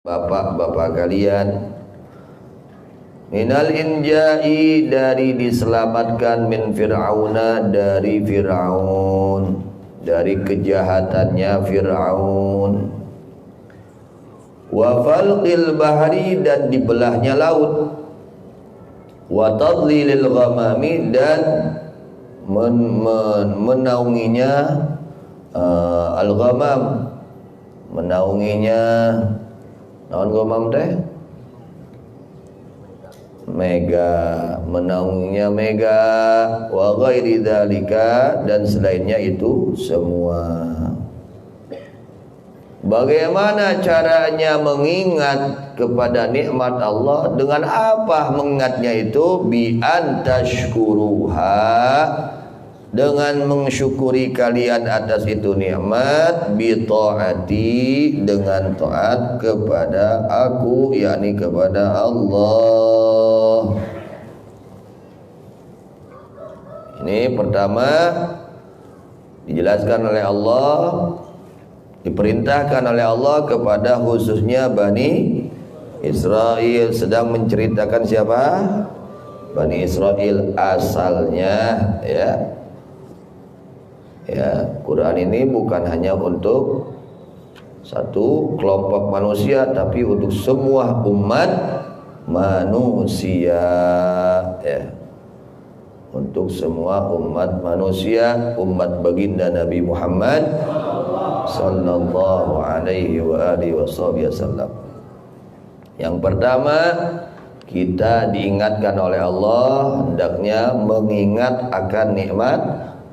Bapak-bapak kalian, minal inja'i, dari diselamatkan, min fir'auna, dari Fir'aun, dari kejahatannya Fir'aun, wa falqil bahri, dan dibelahnya laut, wa tadlilil ghamami, dan menaunginya al-ghamam, menaunginya naon ghamam teh? Mega, menaunginya mega, wa ghairi dzalika, dan selainnya itu semua. Bagaimana caranya mengingat kepada nikmat Allah? Dengan apa mengingatnya itu? Bi antashkuruha, dengan mensyukuri kalian atas itu nikmat, bi taati, dengan taat kepada aku, yakni kepada Allah. Ini pertama dijelaskan oleh Allah, diperintahkan oleh Allah kepada khususnya Bani Israel. Sedang menceritakan siapa? Bani Israel asalnya, ya. Ya, Quran ini bukan hanya untuk satu kelompok manusia, tapi untuk semua umat manusia, ya. Untuk semua umat manusia, umat baginda Nabi Muhammad sallallahu alaihi wa alihi wasallam. Yang pertama, kita diingatkan oleh Allah, hendaknya mengingat akan nikmat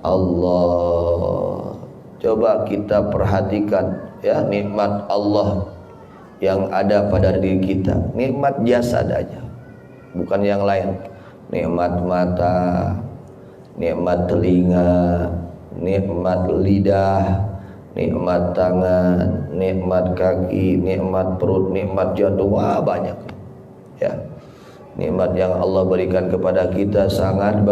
Allah. Coba kita perhatikan, ya, nikmat Allah yang ada pada diri kita. Nikmat jasad aja, bukan yang lain. Nikmat mata, nikmat telinga, nikmat lidah, nikmat tangan, nikmat kaki, nikmat perut, nikmat jantung. Wah, banyak, ya. Nikmat yang Allah berikan kepada kita sangat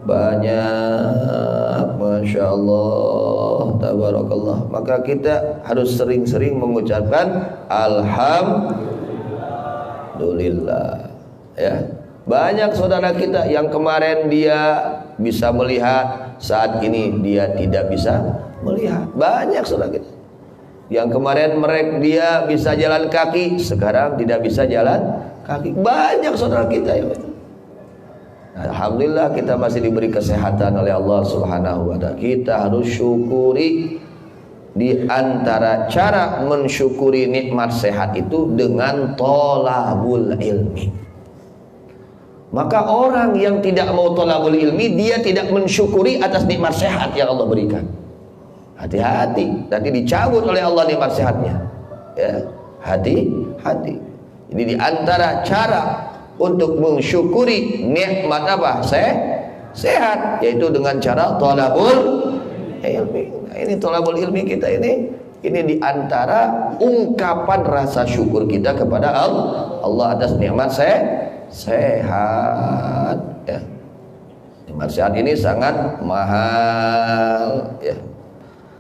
banyak, Masya Allah, tabarakallah. Maka kita harus sering-sering mengucapkan Alhamdulillah, ya. Banyak saudara kita yang kemarin dia bisa melihat, saat ini dia tidak bisa melihat. Banyak saudara kita yang kemarin dia bisa jalan kaki, sekarang tidak bisa jalan kaki. Banyak saudara kita yang itu. Alhamdulillah kita masih diberi kesehatan oleh Allah Subhanahu wa ta'ala. Kita harus syukuri. Di antara cara mensyukuri nikmat sehat itu dengan thalabul ilmi. Maka orang yang tidak mau thalabul ilmi, dia tidak mensyukuri atas nikmat sehat yang Allah berikan. Hati-hati, nanti dicabut oleh Allah nikmat sehatnya, ya. Hati-hati. Jadi di antara cara untuk mensyukuri nikmat apa? Sehat, yaitu dengan cara thalabul ilmi. Nah, ini thalabul ilmi kita ini di antara ungkapan rasa syukur kita kepada Allah atas nikmat sehat, ya. Nikmat sehat ini sangat mahal, ya.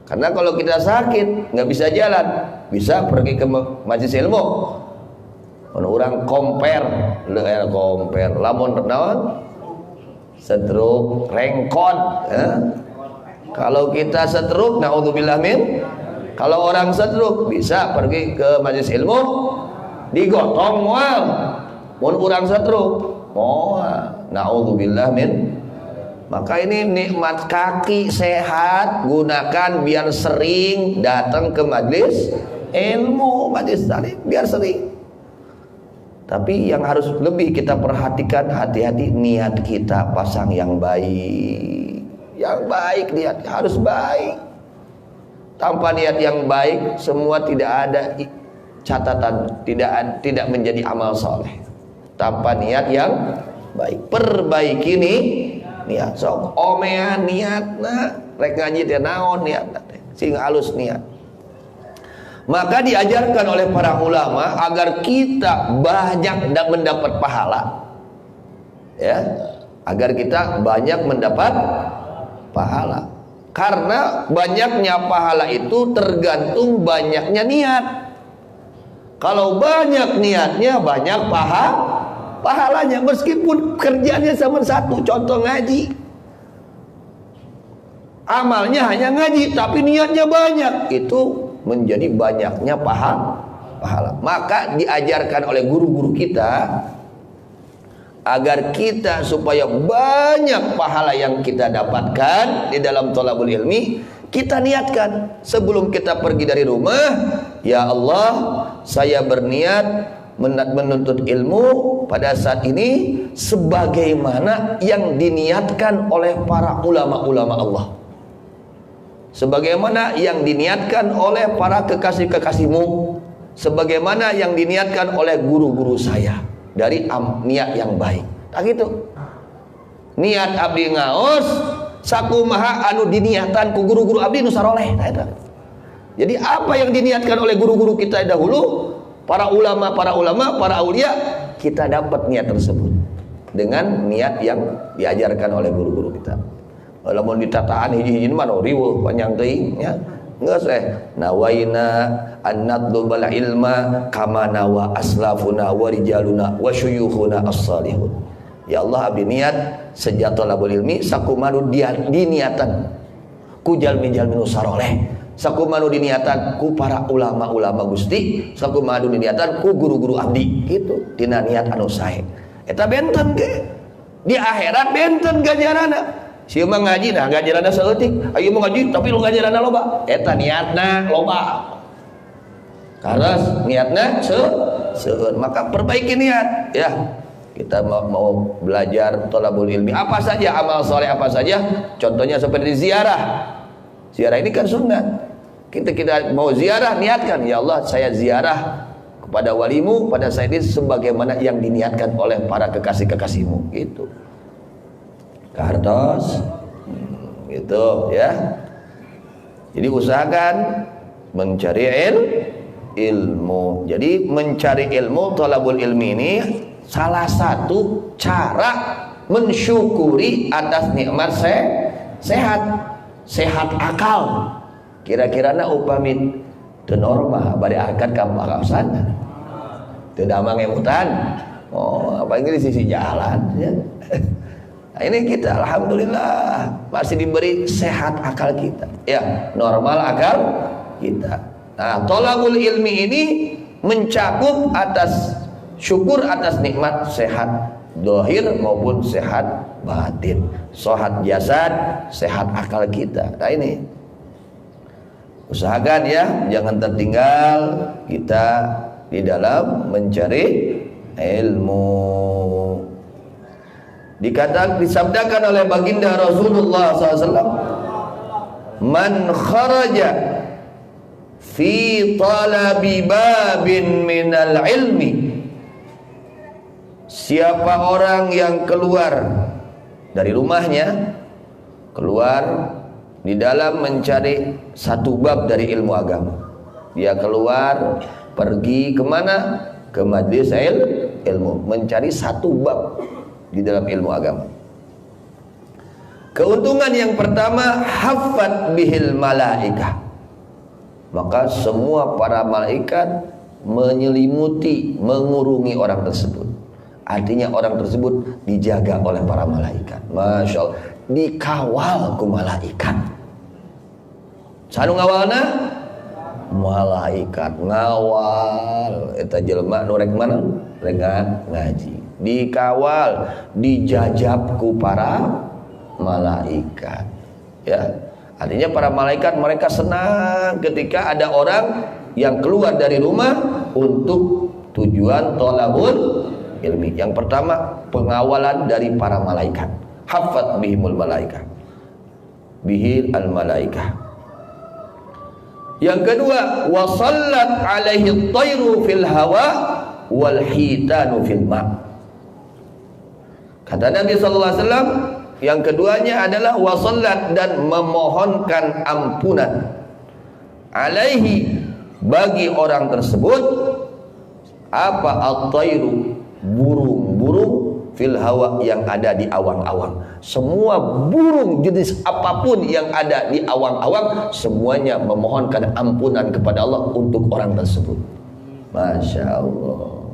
Karena kalau kita sakit nggak bisa jalan, bisa pergi ke majelis ilmu. Orang compare, lamun naon, stroke, rengkot, ya. Kalau kita stroke, naudzubillah min. Kalau orang stroke bisa pergi ke majelis ilmu, digotong moal. Mun urang stroke, moal, naudzubillah min. Maka ini nikmat kaki sehat, gunakan biar sering datang ke majelis ilmu, majelis taklim, biar sering. Tapi yang harus lebih kita perhatikan, hati-hati niat kita pasang yang baik. Yang baik, niat harus baik. Tanpa niat yang baik, semua tidak ada catatan, tidak menjadi amal soleh. Tanpa niat yang baik, perbaiki niat. Sok omean niat, rek ngaji teh naon niat, sing halus niat. Maka diajarkan oleh para ulama agar kita banyak mendapat pahala, ya, agar kita banyak mendapat pahala. Karena banyaknya pahala itu tergantung banyaknya niat. Kalau banyak niatnya, banyak pahalanya. Meskipun kerjanya sama satu, contoh ngaji, amalnya hanya ngaji, tapi niatnya banyak, itu menjadi banyaknya pahala. Maka diajarkan oleh guru-guru kita agar kita supaya banyak pahala yang kita dapatkan di dalam thalabul ilmi, kita niatkan sebelum kita pergi dari rumah, ya Allah, saya berniat menuntut ilmu pada saat ini sebagaimana yang diniatkan oleh para ulama-ulama Allah, sebagaimana yang diniatkan oleh para kekasih-kekasihmu, sebagaimana yang diniatkan oleh guru-guru saya dari niat yang baik. Tak gitu. Niat abdi ngaos sakumaha anu diniatan ku guru-guru abdi nu saroleh. Jadi apa yang diniatkan oleh guru-guru kita dahulu, para ulama, para aulia, kita dapat niat tersebut dengan niat yang diajarkan oleh guru-guru kita. Lamun ditataan hiji-hiji mah riweuh panjang teuing nya. Geus nawaina an natlubal ilma kama nawa aslafuna wa rijaluna wa syuyukhuna as-salihun. Ya Allah, abdi niat sejak thalabul ilmi sakumanu diniatan ku jalmi-jalmi nu saroleh, sakumanu diniatan ku para ulama-ulama Gusti, sakumanu diniatan ku guru-guru abdi, gitu dina niat anu sae. Eta benten ge di akhirat benten ganjaranna. Sieu mah ngaji nah ganjaranna saeutik, ayeuna mah ngaji tapi lu ganjaranna loba. Eta niatna loba. Karas niatna seueun, maka perbaiki niat ya. Kita mau belajar thalabul ilmi apa saja, amal soleh apa saja, contohnya seperti ziarah. Ziarah ini kan sunnah. Kita mau ziarah, niatkan, ya Allah saya ziarah kepada walimu pada saat ini sebagaimana yang diniatkan oleh para kekasih-kekasihmu, gitu. Kartos gitu ya. Jadi usahakan mencari ilmu. Jadi mencari ilmu, thalabul ilmi ini salah satu cara mensyukuri atas nikmat sehat akal. Kira-kirana upami teu normal bari akad ka pakaosana. Teu damang emutan. Oh, apalagi di sisi jalan ya. Nah, ini kita alhamdulillah masih diberi sehat akal kita. Ya, normal akal kita. Nah, thalabul ilmi ini mencakup atas syukur atas nikmat sehat zahir maupun sehat batin, sehat jasad, sehat akal kita. Nah ini usahakan ya, jangan tertinggal kita di dalam mencari ilmu. Disabdakan oleh baginda Rasulullah SAW, man kharaja fi talabi babin minal ilmi, siapa orang yang keluar dari rumahnya, keluar di dalam mencari satu bab dari ilmu agama, dia keluar pergi kemana? Ke majelis ilmu, mencari satu bab di dalam ilmu agama. Keuntungan yang pertama, haffat bihil malaikah, maka semua para malaikat menyelimuti, mengurungi orang tersebut. Artinya orang tersebut dijaga oleh para malaikat. Masya Allah, dikawal ku malaikat. Sanu ngawalna? Malaikat ngawal. Eta jelema nu rek mana? Rek ngaji. Dikawal, dijajab ku para malaikat. Ya. Artinya para malaikat mereka senang ketika ada orang yang keluar dari rumah untuk tujuan thalabul ilmi. Yang pertama, pengawalan dari para malaikat. Haffat bihimul malaikah, bihil al malaikah. Yang kedua, wasallat alaihi at-tayru fil hawa wal hitanu fil ma. Kata Nabi sallallahu alaihi wasallam, yang keduanya adalah wasallat, dan memohonkan ampunan alaihi, bagi orang tersebut, apa? At-tayru, burung-burung, fil hawa, yang ada di awang-awang. Semua burung jenis apapun yang ada di awang-awang, semuanya memohonkan ampunan kepada Allah untuk orang tersebut. Masya Allah.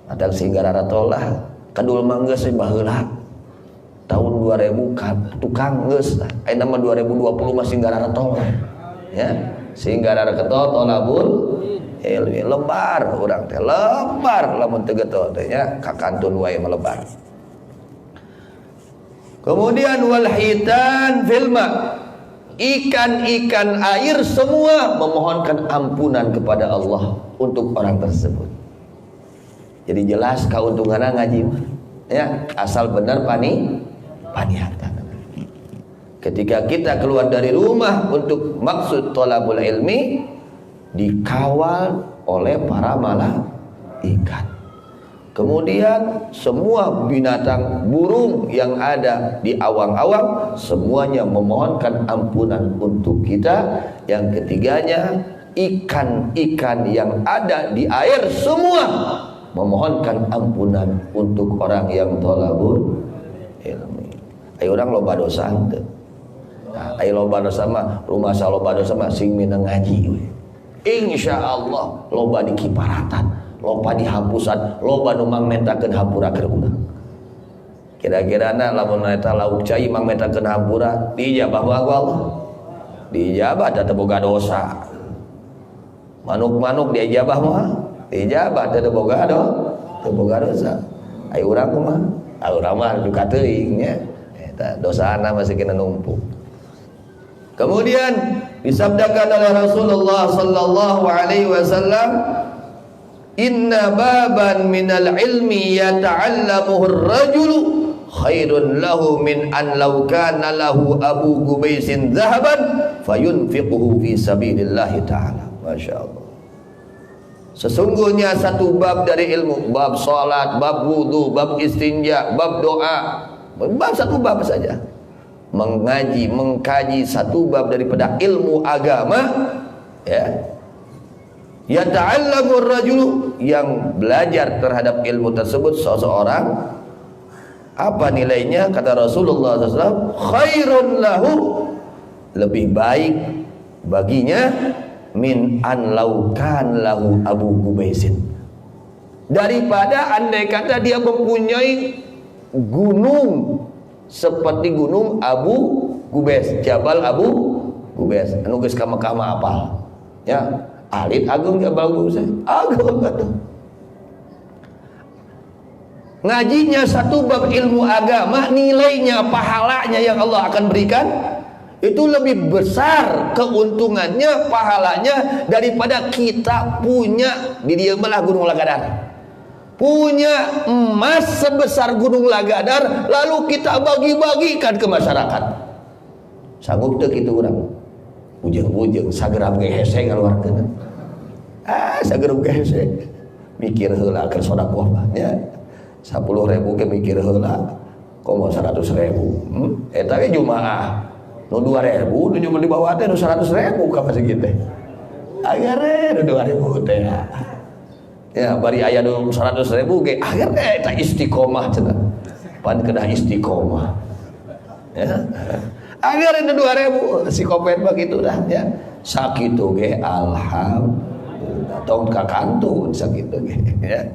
Ada singgara tolah kadul manggeus baheula tahun 2000 kan tukang geus aya nama 2020 masih singgara tolah ya singgara ketol tolabul ilmi lebar urang teh lebar lamun teu getol teh nya kakantun wae melebar. Kemudian wal hitan filma, ikan-ikan air semua memohonkan ampunan kepada Allah untuk orang tersebut. Jadi jelas keuntungannya ngaji ya, asal benar paniatan. Ketika kita keluar dari rumah untuk maksud thalabul ilmi, dikawal oleh para malaikat. Kemudian semua binatang burung yang ada di awang-awang semuanya memohonkan ampunan untuk kita. Yang ketiganya ikan-ikan yang ada di air semua memohonkan ampunan untuk orang yang thalabul ilmi. Ayo orang loba dosa henteu. Nah, ayo loba dosa mah rumah sa loba dosa mah sing minang ngaji we. Insyaallah loba dikiparatan. Loba dihapusan, loba nu mangmentakeun hampurakeun urang. Kira-kira lamun eta lauk cai mangmentakeun hampura, dijabah ku Allah. Dijabah da teu boga dosa. Manuk-manuk dijabah mah, dijabah teu boga dosa. Ai urang kumaha? Ai urang mah duka teuing nya. Eta dosana masih kena numpuk. Kemudian disabdakan oleh Rasulullah sallallahu alaihi wasallam, inna baban minal ilmi yata'allamuhu ar-rajulu khairun lahu min an law kana lahu abu gubaisin dhahaban fayunfiquhu fi sabilillahi ta'ala. Masya Allah. Sesungguhnya satu bab dari ilmu, bab salat, bab wudu, bab istinja, bab doa, bab satu bab saja, mengaji, mengkaji satu bab daripada ilmu agama ya. Yata'allamu ar-rajulu, yang belajar terhadap ilmu tersebut seseorang, apa nilainya? Kata Rasulullah SAW, khairun lahu, lebih baik baginya, min an laukan lahu abu gubaisin, daripada andai kata dia mempunyai gunung seperti gunung Abu Gubais, Jabal Abu Gubais, anu geus ka Mekah mah apal ya. Alit agung ya bagus agung kata. Ngajinya satu bab ilmu agama, nilainya, pahalanya yang Allah akan berikan itu lebih besar keuntungannya, pahalanya daripada kita punya di dieu belah Gunung Lagadar, punya emas sebesar Gunung Lagadar lalu kita bagi-bagikan ke masyarakat. Sanggup teu kitu urang? Bujeng-bujeng sageram ge hese ngaluarkeun. Sageram ge hese. Mikir heula keur sedekah mah nya. 10.000 ge mikir heula. Komo 100.000. Eta ge jumaah. Nu 2.000 nu cuma di bawah teh nu 100.000 ka masjid teh. Agare nu 2.000 teh. Ya bari aya nu 100.000 ge agar eta istiqomah cenah. Pan kedah istiqomah. Ya. Agar itu 2.000 si kopet begitu dah ya. Sakitu ge alhamdulillah tong kakantun sakitu ge ya.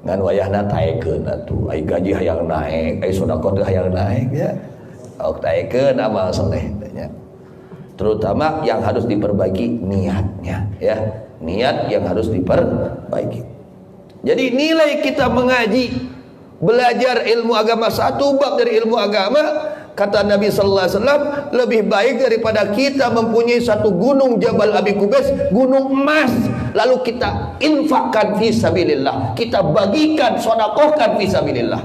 Ngan wayahna taekeun atuh ai gaji hayang naek, ai sedekah teh hayang naek ya. Ok taekeun amal saleh ya. Terutama yang harus diperbaiki niatnya ya. Niat yang harus diperbaiki. Jadi nilai kita mengaji, belajar ilmu agama satu bab dari ilmu agama, kata Nabi sallallahu alaihi wasallam, lebih baik daripada kita mempunyai satu gunung Jabal Abi Qubais, gunung emas, lalu kita infakkan fi sabilillah, kita bagikan, sedekahkan fi sabilillah.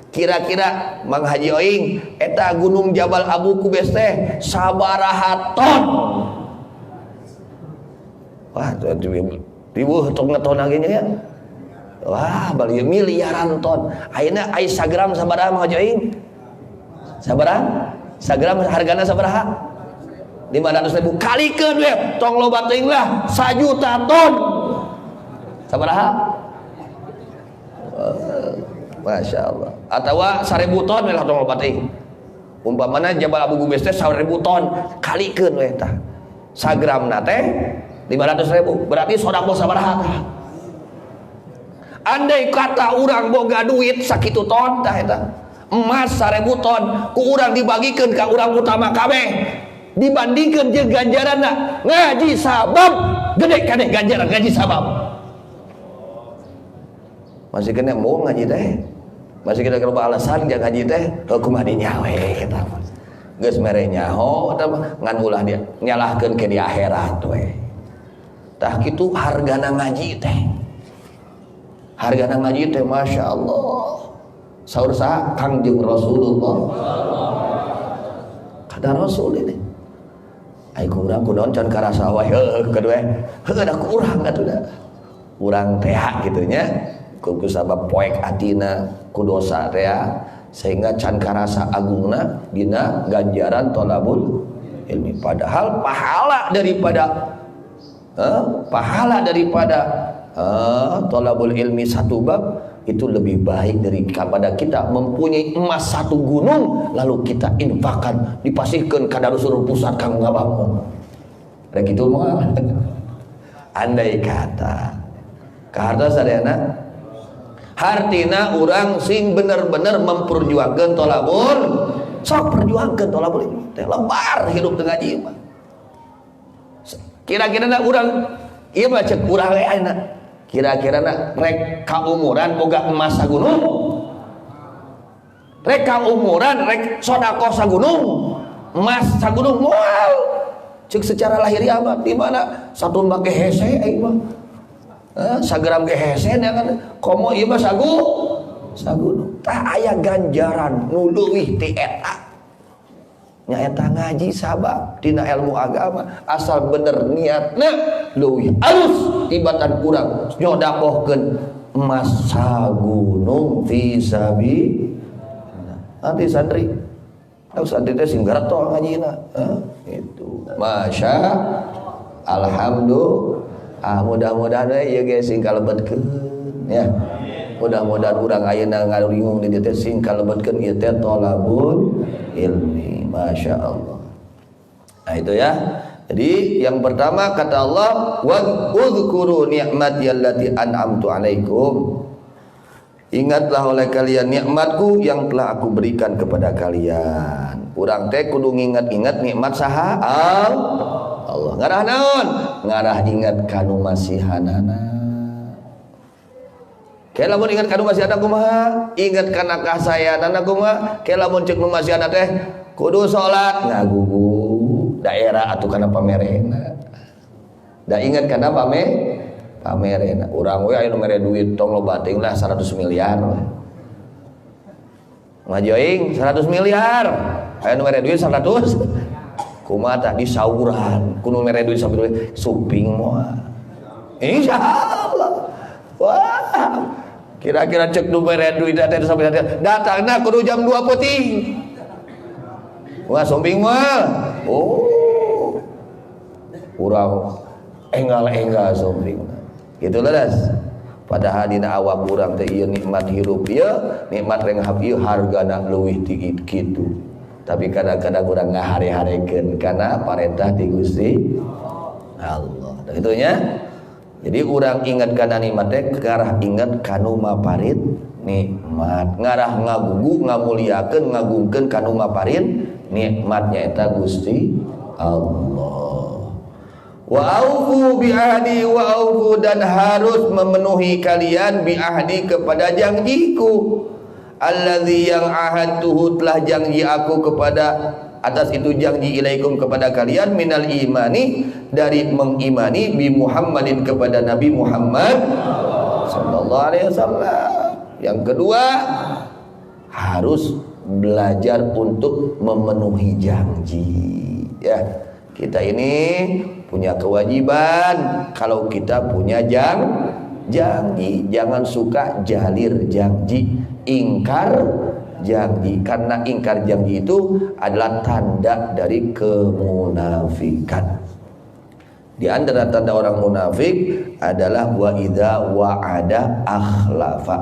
Kira-kira Mang Haji Oing, eta gunung Jabal Abu Qubais teh sabaraha ton? Wah, ribuh tong ngeton lagi ya. Wah, bali miliaran ton. Ayeuna aya sagram sabaraha Mang Haji Oing? Sabaraha? Sagram hargana sabaraha? 500.000 kalikeun we tong loba teuing lah 1 juta ton. Sabaraha? Masya Allah. Atawa 1.000 ton we lah tong loba teuing. Umpamana Jabal Abu Qubais teh 1.000 ton kalikeun we tah. Sagramna teh 500.000 berarti sodako sabaraha. Andai kata urang boga duit sakitu ton tah eta emas 1.000 ton ku urang dibagikan ke urang utama kabeh dibandingkan jeung ganjaranna ngaji sabab gede kadeh ganjaran ngaji sabab. Masih kena mau ngaji teh masih kena loba alasan jangan ngaji teh kumaha dinyawe eta geus mere nyaho eta ngan ulah dia nyalahkeun ke di akhirat we. Tah kitu hargana ngaji teh. Hargana ngaji teh Masya Allah. Saur saha Kangjeng Rasulullah. Kata Rasul ini. Ai kurang kunaon can karasa wae heuh kedue. Heuh da kurang atuh da. Urang teh kitu nya. Ku sabab poek atina ku dosa teh sehingga can karasa agungna dina ganjaran thalabul ilmi. Padahal pahala daripada thalabul ilmi satu bab itu lebih baik daripada kita mempunyai emas 1 gunung lalu kita infakkan dipasihkeun ka darusur pusat kanggo ngabangun. Rek kitu moal. Andai kata ka harta sadayana hartina urang sing bener-bener memperjuangkeun thalabul sok perjuangkeun thalabul ilmi teh lebar hidup teu ngaji mah. Kira-kira urang ieu mah cek urang we ayeuna kira-kira rek kaumuran boga emas sagunung rek kaumuran rek sodako sagunung emas sagunung moal cek secara lahiriah mah di mana satu make hese aing mah sagram ge hese kan komo ieu mah sagunung tah aya ganjaran nu leuwih ti eta nyaeta ngaji sabab dina ilmu agama asal bener niatna leuwih alus tibatan kurang nyodakohkeun emas sagunung fi sabilillah. Nanti santri teh sing gareto ngajina itu masya alhamdulillah. Mudah-mudahan ieu ge sing kalebetkeun ya. Mudah-mudahan urang ayeuna ngalingung di dieu teh sing kalebetkeun ieu teh thalabul ilmi. Masya Allah. Nah itu ya. Jadi yang pertama kata Allah wa uzkuru ni'mati allati an'amtu alaikum. Ingatlah oleh kalian nikmatku yang telah aku berikan kepada kalian. Urang teh kudu ngingat-ingat nikmat saha Allah. Ngarah naon? Ngarah ingat kanu masihanana. Kela mun ingat kanu masihanana kumaha? Ingat kana kasayanana kumaha? Kela mun ceuk nu masihanana teh kudu salat ngagugu daerah atuh kana pamerena. Da ingat kana pamerena. Urang we aya nu mere duit tong loba teuing lah 100 miliar. Ngajoing 100 miliar. Aya nu mere duit 100. Kumaha tah disauran, kudu mere duit sampai suping moal. Insyaallah. Wah. Kira-kira cek nu mere duit teh sampai datangna kudu jam 2 peuting. Wah somping mah, oh, urang enggal somping, gitu lah das. Padahal dina awak urang teh ieu nikmat hirup ieu, nikmat renghap ieu hargana leuwih ti kitu. Tapi kadang-kadang urang ngahare-harekeun kana parentah ti Gusti Allah. Itu nya. Jadi urang ingat kana nikmat teh ngarah ingat kanu maparit nikmat, ngarah ngagugu ngamuliakeun ngagungkeun kanu maparit nikmatnya eta Gusti Allah. Wa aufu bi ahdi wa aufu dan harus memenuhi kalian bi ahdi kepada janjiku. Allazi yang ahadtuhu telah janji aku kepada atas itu janji ilaikum kepada kalian minal imani dari mengimani bi Muhammadin kepada Nabi Muhammad sallallahu alaihi wasallam. Yang kedua harus belajar untuk memenuhi janji ya. Kita ini punya kewajiban kalau kita punya janji jangan suka jalir janji, ingkar janji, karena ingkar janji itu adalah tanda dari kemunafikan. Di antara tanda orang munafik adalah wa idza wa'ada akhlafa,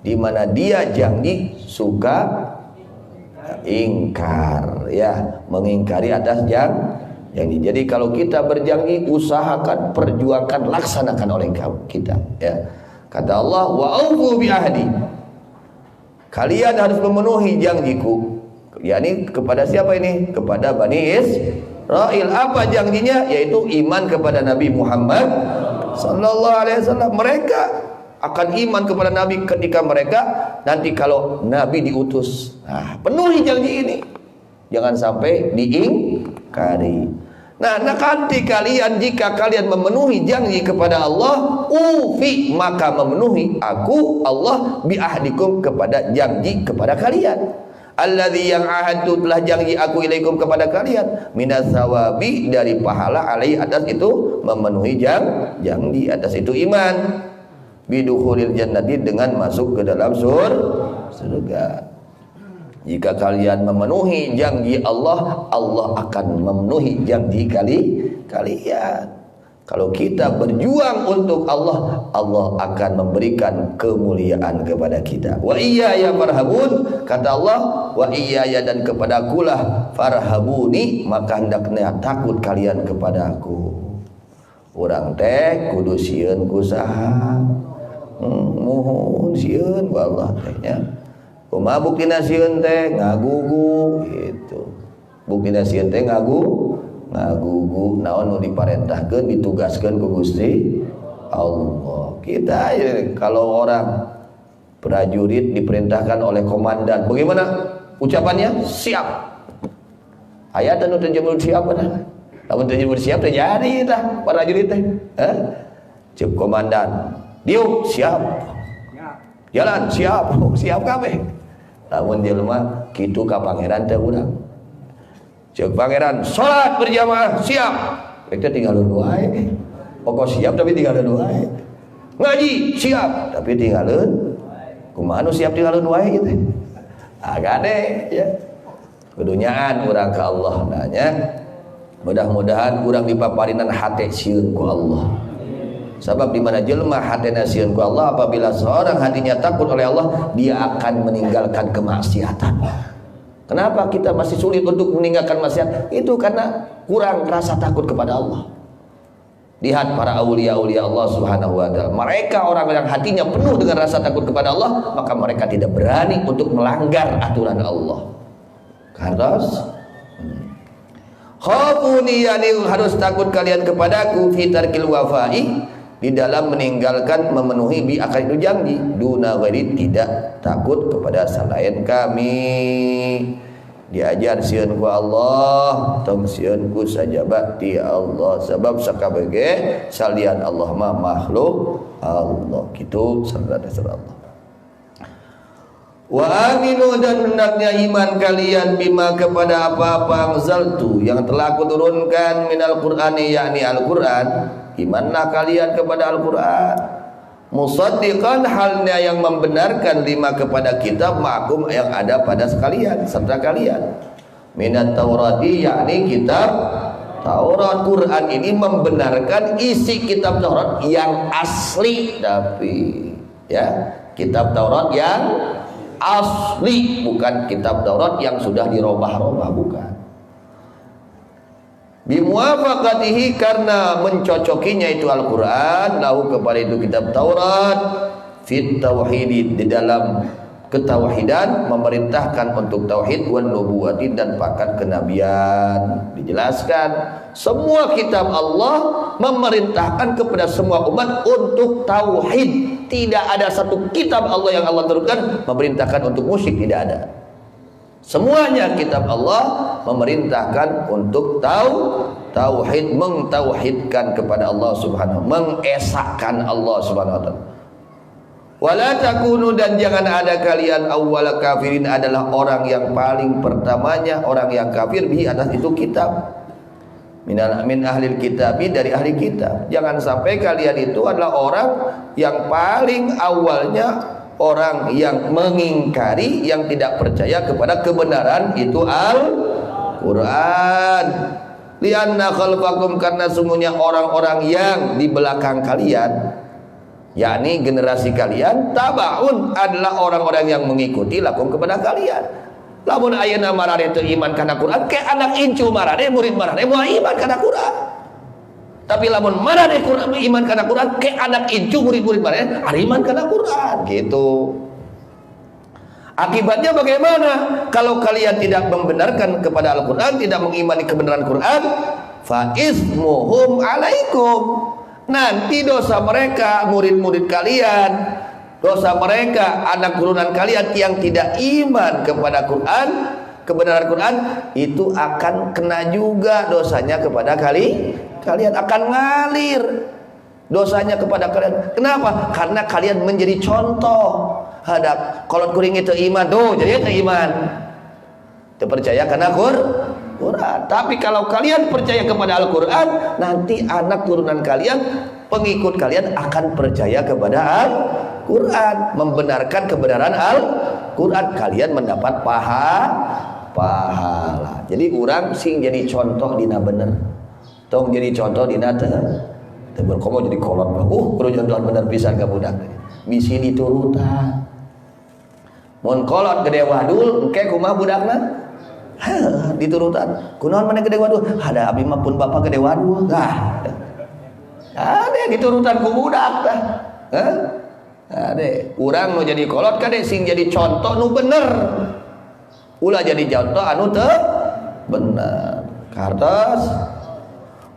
di mana dia janji suka ingkar ya, mengingkari atas janji. Jadi kalau kita berjanji, usahakan, perjuangkan, laksanakan oleh kita, ya. Kata Allah, wa aufu bi ahdi, kalian harus memenuhi janjiku. yakni kepada siapa ini? Kepada Bani Israil. Apa janjinya? Yaitu iman kepada Nabi Muhammad sallallahu alaihi wasallam. Mereka akan iman kepada Nabi ketika mereka nanti kalau Nabi diutus. Nah, penuhi janji ini, jangan sampai diingkari. Nah, nanti kalian, jika kalian memenuhi janji kepada Allah, ufi, maka memenuhi aku Allah biahdikum, kepada janji kepada kalian. Alladzi, yang ahadtu, telah janji aku ilaikum kepada kalian, minas sawabi, dari pahala, alai, atas itu memenuhi janji, atas itu iman, bidukhulil jannati, dengan masuk ke dalam surga. Jika kalian memenuhi janji Allah, Allah akan memenuhi janji kalian. Kalau kita berjuang untuk Allah, Allah akan memberikan kemuliaan kepada kita. Wa iyaya farhabun, kata Allah, wa iyaya, dan kepadakulah farhabuni, maka hendaknya takut kalian kepadaku. Urang teh kudu sieun kusaha, mohon sieun ku Allah tehnya. Kumaha buktina sieun teh ngagugu gitu. Buktina sieun teh ngagugu, naon nu diparentahkeun, ditugaskeun ku Gusti Allah. Kita kalau orang prajurit diperintahkan oleh komandan, bagaimana ucapannya? Siap. Aya teh nu teu jemur siap dah. Lamun teu jemur siap teh jadi tah prajurit teh. Cep komandan, diuk siap. Jalan siap, siap kabeh. Lamun jelema kitu ka pangeran teh urang. Ceuk pangeran, salat berjamaah siap. Kita tinggalin wae. Pokok siap tapi tinggalin wae. Ngaji siap tapi tinggalin. Kumaha nu siap tinggalin wae gitu. Agade ya. Kedunyaan urang ka Allah nanya. Mudah-mudahan urang dipaparinan hate sieun ku Allah. Sebab di mana jelema hatena sieun ku Allah, apabila seorang hatinya takut oleh Allah, dia akan meninggalkan kemaksiatan. Kenapa kita masih sulit untuk meninggalkan maksiat? Itu karena kurang rasa takut kepada Allah. Lihat para aulia-aulia Allah Subhanahu wa taala. Mereka orang yang hatinya penuh dengan rasa takut kepada Allah, maka mereka tidak berani untuk melanggar aturan Allah. Karena khafuni, yani harus takut kalian kepadaku, fi tarkil wafai, di dalam meninggalkan memenuhi bi akal itu janji, duna ghairi, tidak takut kepada selain kami. Diajar sieun ku Allah, tong sieun ku sajabati Allah, sebab sakabege salian Allah mah makhluk Allah, kitu saudara Allah. Wa aminu, dan hendaknya iman kalian bima, kepada apa-apa anzaltu, yang telah aku turunkan, minal qur'ani, yakni Al-Qur'an. Imanlah kalian kepada Al-Quran, musaddiqan, halnya yang membenarkan, lima, kepada kitab, ma'akum, yang ada pada sekalian, serta kalian, minat Taurati, yakni kitab Taurat. Quran ini membenarkan isi kitab Taurat yang asli, tapi ya, kitab Taurat yang asli, bukan kitab Taurat yang sudah dirobah-robah, bukan. Bimuwafaqatihi, karena mencocokinya itu Al-Quran, lahu, kepada itu kitab Taurat, fit tauhidi, di dalam ketauhidan, memerintahkan untuk tauhid, wan nubuwati, dan pakat kenabian. Dijelaskan semua kitab Allah memerintahkan kepada semua umat untuk tauhid. Tidak ada satu kitab Allah yang Allah turunkan memerintahkan untuk musyrik, tidak ada. Semuanya kitab Allah memerintahkan untuk tauhid, mentauhidkan kepada Allah Subhanahu, mengesahkan Allah Subhanahu wa taala. Wala takunu, dan jangan ada kalian, awwal kafirin, adalah orang yang paling pertamanya orang yang kafir, bi, atas itu kitab, min ahlil kitabi, dari ahli kitab. Jangan sampai kalian itu adalah orang yang paling awalnya orang yang mengingkari, yang tidak percaya kepada kebenaran itu Al-Quran. Lianna khalfakum, karena sungguhnya orang-orang yang di belakang kalian, yakni generasi kalian, tabaun, adalah orang-orang yang mengikuti lakum, kepada kalian. Lamun ayeuna marane teu iman kana Quran, ke anak incu marane murid marane moal iman kana Quran. Tapi lamun marane iman kana Quran, ke anak incu murid-murid marane ari iman kana Quran gitu. Akibatnya bagaimana? Kalau kalian tidak membenarkan kepada Al-Quran, tidak mengimani kebenaran Quran, fa ismuhum alaikum. Nanti dosa mereka, murid-murid kalian, dosa mereka, anak turunan kalian yang tidak iman kepada Quran, kebenaran Quran, itu akan kena juga dosanya kepada kalian akan ngalir dosanya kepada kalian. Kenapa? Karena kalian menjadi contoh. Hadap kolot kuring itu iman, doh jadi itu iman. Terpercaya karena Quran. Tapi kalau kalian percaya kepada Al-Quran, nanti anak turunan kalian, pengikut kalian akan percaya kepada Al-Quran, membenarkan kebenaran Al-Quran. Kalian mendapat pahala. Jadi orang sing jadi contoh dina bener, tong jadi contoh dina teu berkomo jadi kolot. Kudu contoh bener pisan ka budak. Bisi diturutan. Mun kolot gede wadul, engke kumaha budakna? Diturutan. Kunaon maneh gede wadul? Hada abdi mah pun bapak gede wadul. Lah. Ade diturutan ku budak tah. Heh. Ade, urang nu jadi kolot kade sing jadi contoh nu bener. Ulah jadi contoh anu teu bener. Kartos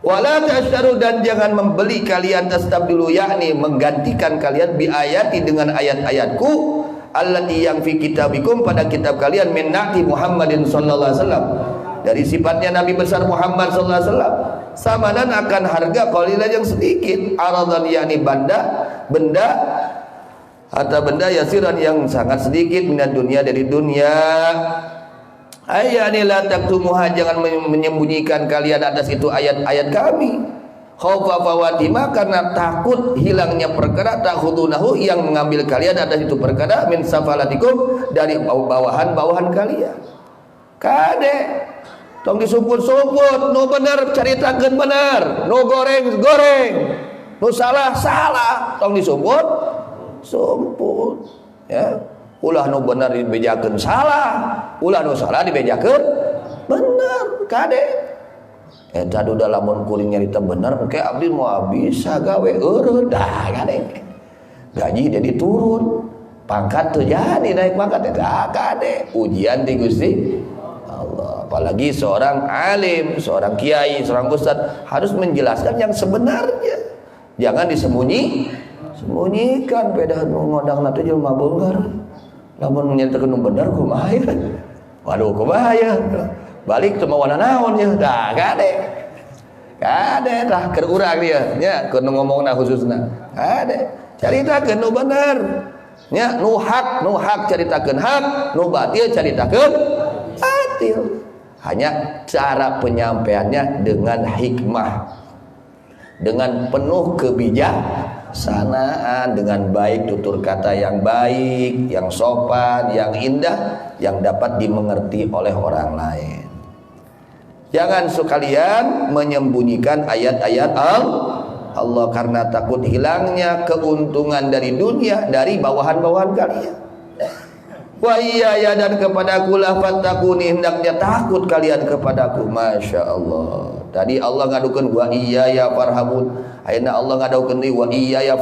wala tasyaru, dan jangan membeli kalian tastabdulu, yakni menggantikan kalian bi ayati dengan ayat-ayatku, allati yang fi kitabikum, pada kitab kalian, min na'ti Muhammadin sallallahu alaihi wasallam, dari sifatnya Nabi besar Muhammad sallallahu alaihi wasallam, samanan akan harga qalilan yang sedikit, aradan yakni benda atau benda yasiran yang sangat sedikit, minat dunia dari dunia. Ayani la taktumuha, jangan menyembunyikan kalian atas itu ayat-ayat kami. Khaufa fawatima, karena takut hilangnya perkara, takhudunahu, yang mengambil kalian atas itu perkara, min safalatikum, dari bawahan-bawahan kalian. Kade tong disumput-sumput, nu bener caritakeun bener, nu goreng-goreng, nu salah-salah, tong disumput-sumput ya. Ulah nu bener dibejakeun salah, ulah nu salah dibejakeun bener. Kade eta duda lamun kuring nyarita bener, engke abdi moal bisa gawe eureun dah kade. Gaji jadi turun, pangkat teu jadi naik pangkat eta kade. Ujian di Gusti Allah. Apalagi seorang alim, seorang kiai, seorang ustaz harus menjelaskan yang sebenarnya. Jangan sembunyikan beda nu ngodangna teh jelema beungar. Lamun nyatakeun nu bener kumaha ya? Waduh kumaha ya? Balik teu mawana naon ya? Dah kade tah keur urang dia nya keur ngomongna khususna. Kade caritakeun nu bener. Nya nu hak caritakeun hak, nu batil caritakeun batil. Hanya cara penyampaiannya dengan hikmah, dengan penuh kebijaksanaan, dengan baik, tutur kata yang baik, yang sopan, yang indah, yang dapat dimengerti oleh orang lain. Jangan sekalian menyembunyikan ayat-ayat Allah karena takut hilangnya keuntungan dari dunia, dari bawahan-bawahan kalian. Wa iya, dan kepadaku lah fatakuni, hendaknya takut kalian kepadaku. Masya Allah. Tadi Allah ngadukeun wa iya ya farhabun, ayeuna Allah ngadukeun wa iya ya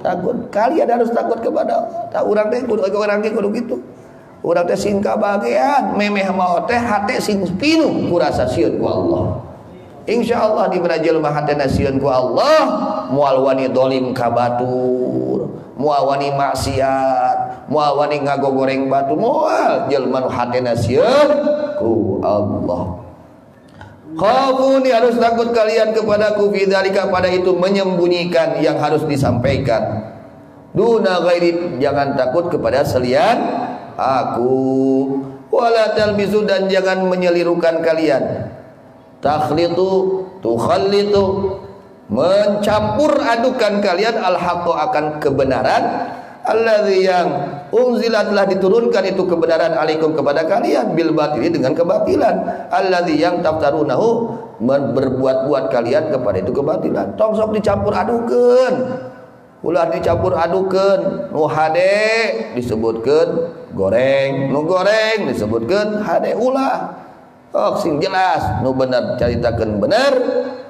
takut. Kalian harus takut kepada Allah. Tak urang teh kudu gitu. Urang teh sing kabagean memeh mah teh hate sing pinuh ku rasa sieun ku Allah. Insyaallah diberi jelema hatena sieun ku Allah, moal wani dolim ka batur, moal wani maksiat, moal wani ngagogoreng batu, moal jelema hatena sieun ku Allah. Khafuni, harus takut kalian kepadaku, bidzalika, pada itu menyembunyikan yang harus disampaikan. Duna ghairi, jangan takut kepada selain aku. Wala talbisu, dan jangan menyelirukan kalian. Takhlitu, tukhallitu, mencampur adukan kalian al-haqqo, akan kebenaran, alladzi yang unzilat, telah diturunkan itu kebenaran, alaikum, kepada kalian, bil batili, dengan kebatilan, alladzi yang taftarunahu, berbuat-buat kalian kepada itu kebatilan. Tong sok dicampur adukeun ulah dicampur adukeun, nu hade disebutkeun goreng, nu goreng disebutkeun hade ulah. Oh sing jelas, nu bener caritakeun bener,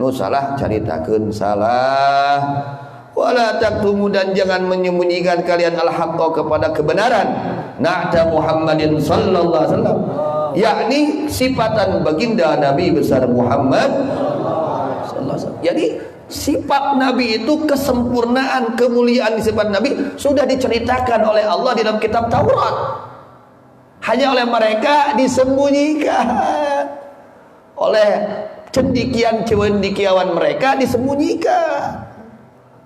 nu salah caritakeun salah. Wala taktumu, dan jangan menyembunyikan kalian al-haqqa kepada kebenaran. Na'ta Muhammadin sallallahu alaihi wasallam, yakni sifatan baginda Nabi besar Muhammad sallallahu alaihi wasallam. Jadi sifat Nabi itu kesempurnaan, kemuliaan di sifat Nabi sudah diceritakan oleh Allah di dalam kitab Taurat. Hanya oleh mereka disembunyikan, oleh cendikian-cendikiawan mereka disembunyikan.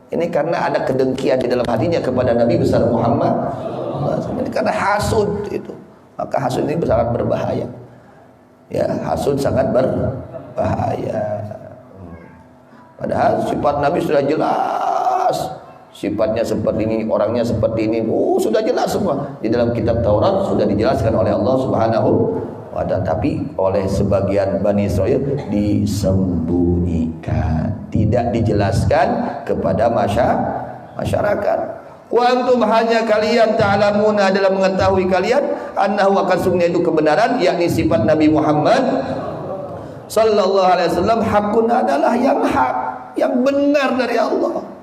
Ini karena ada kedengkian di dalam hatinya kepada Nabi besar Muhammad. Ini karena hasud itu. Maka hasud ini sangat berbahaya. Ya, hasud sangat berbahaya. Padahal sifat Nabi sudah jelas. Sifatnya seperti ini, orangnya seperti ini. Sudah jelas semua. Di dalam kitab Taurat sudah dijelaskan oleh Allah Subhanahu wa ta'ala. Tapi oleh sebagian Bani Israel disembunyikan, tidak dijelaskan kepada masyarakat. Wa antum, hanya kalian ta'lamuna, dalam mengetahui kalian, annahu akan sungguhnya itu kebenaran, yakni sifat Nabi Muhammad sallallahu alaihi wasallam hakun, adalah yang hak, yang benar dari Allah.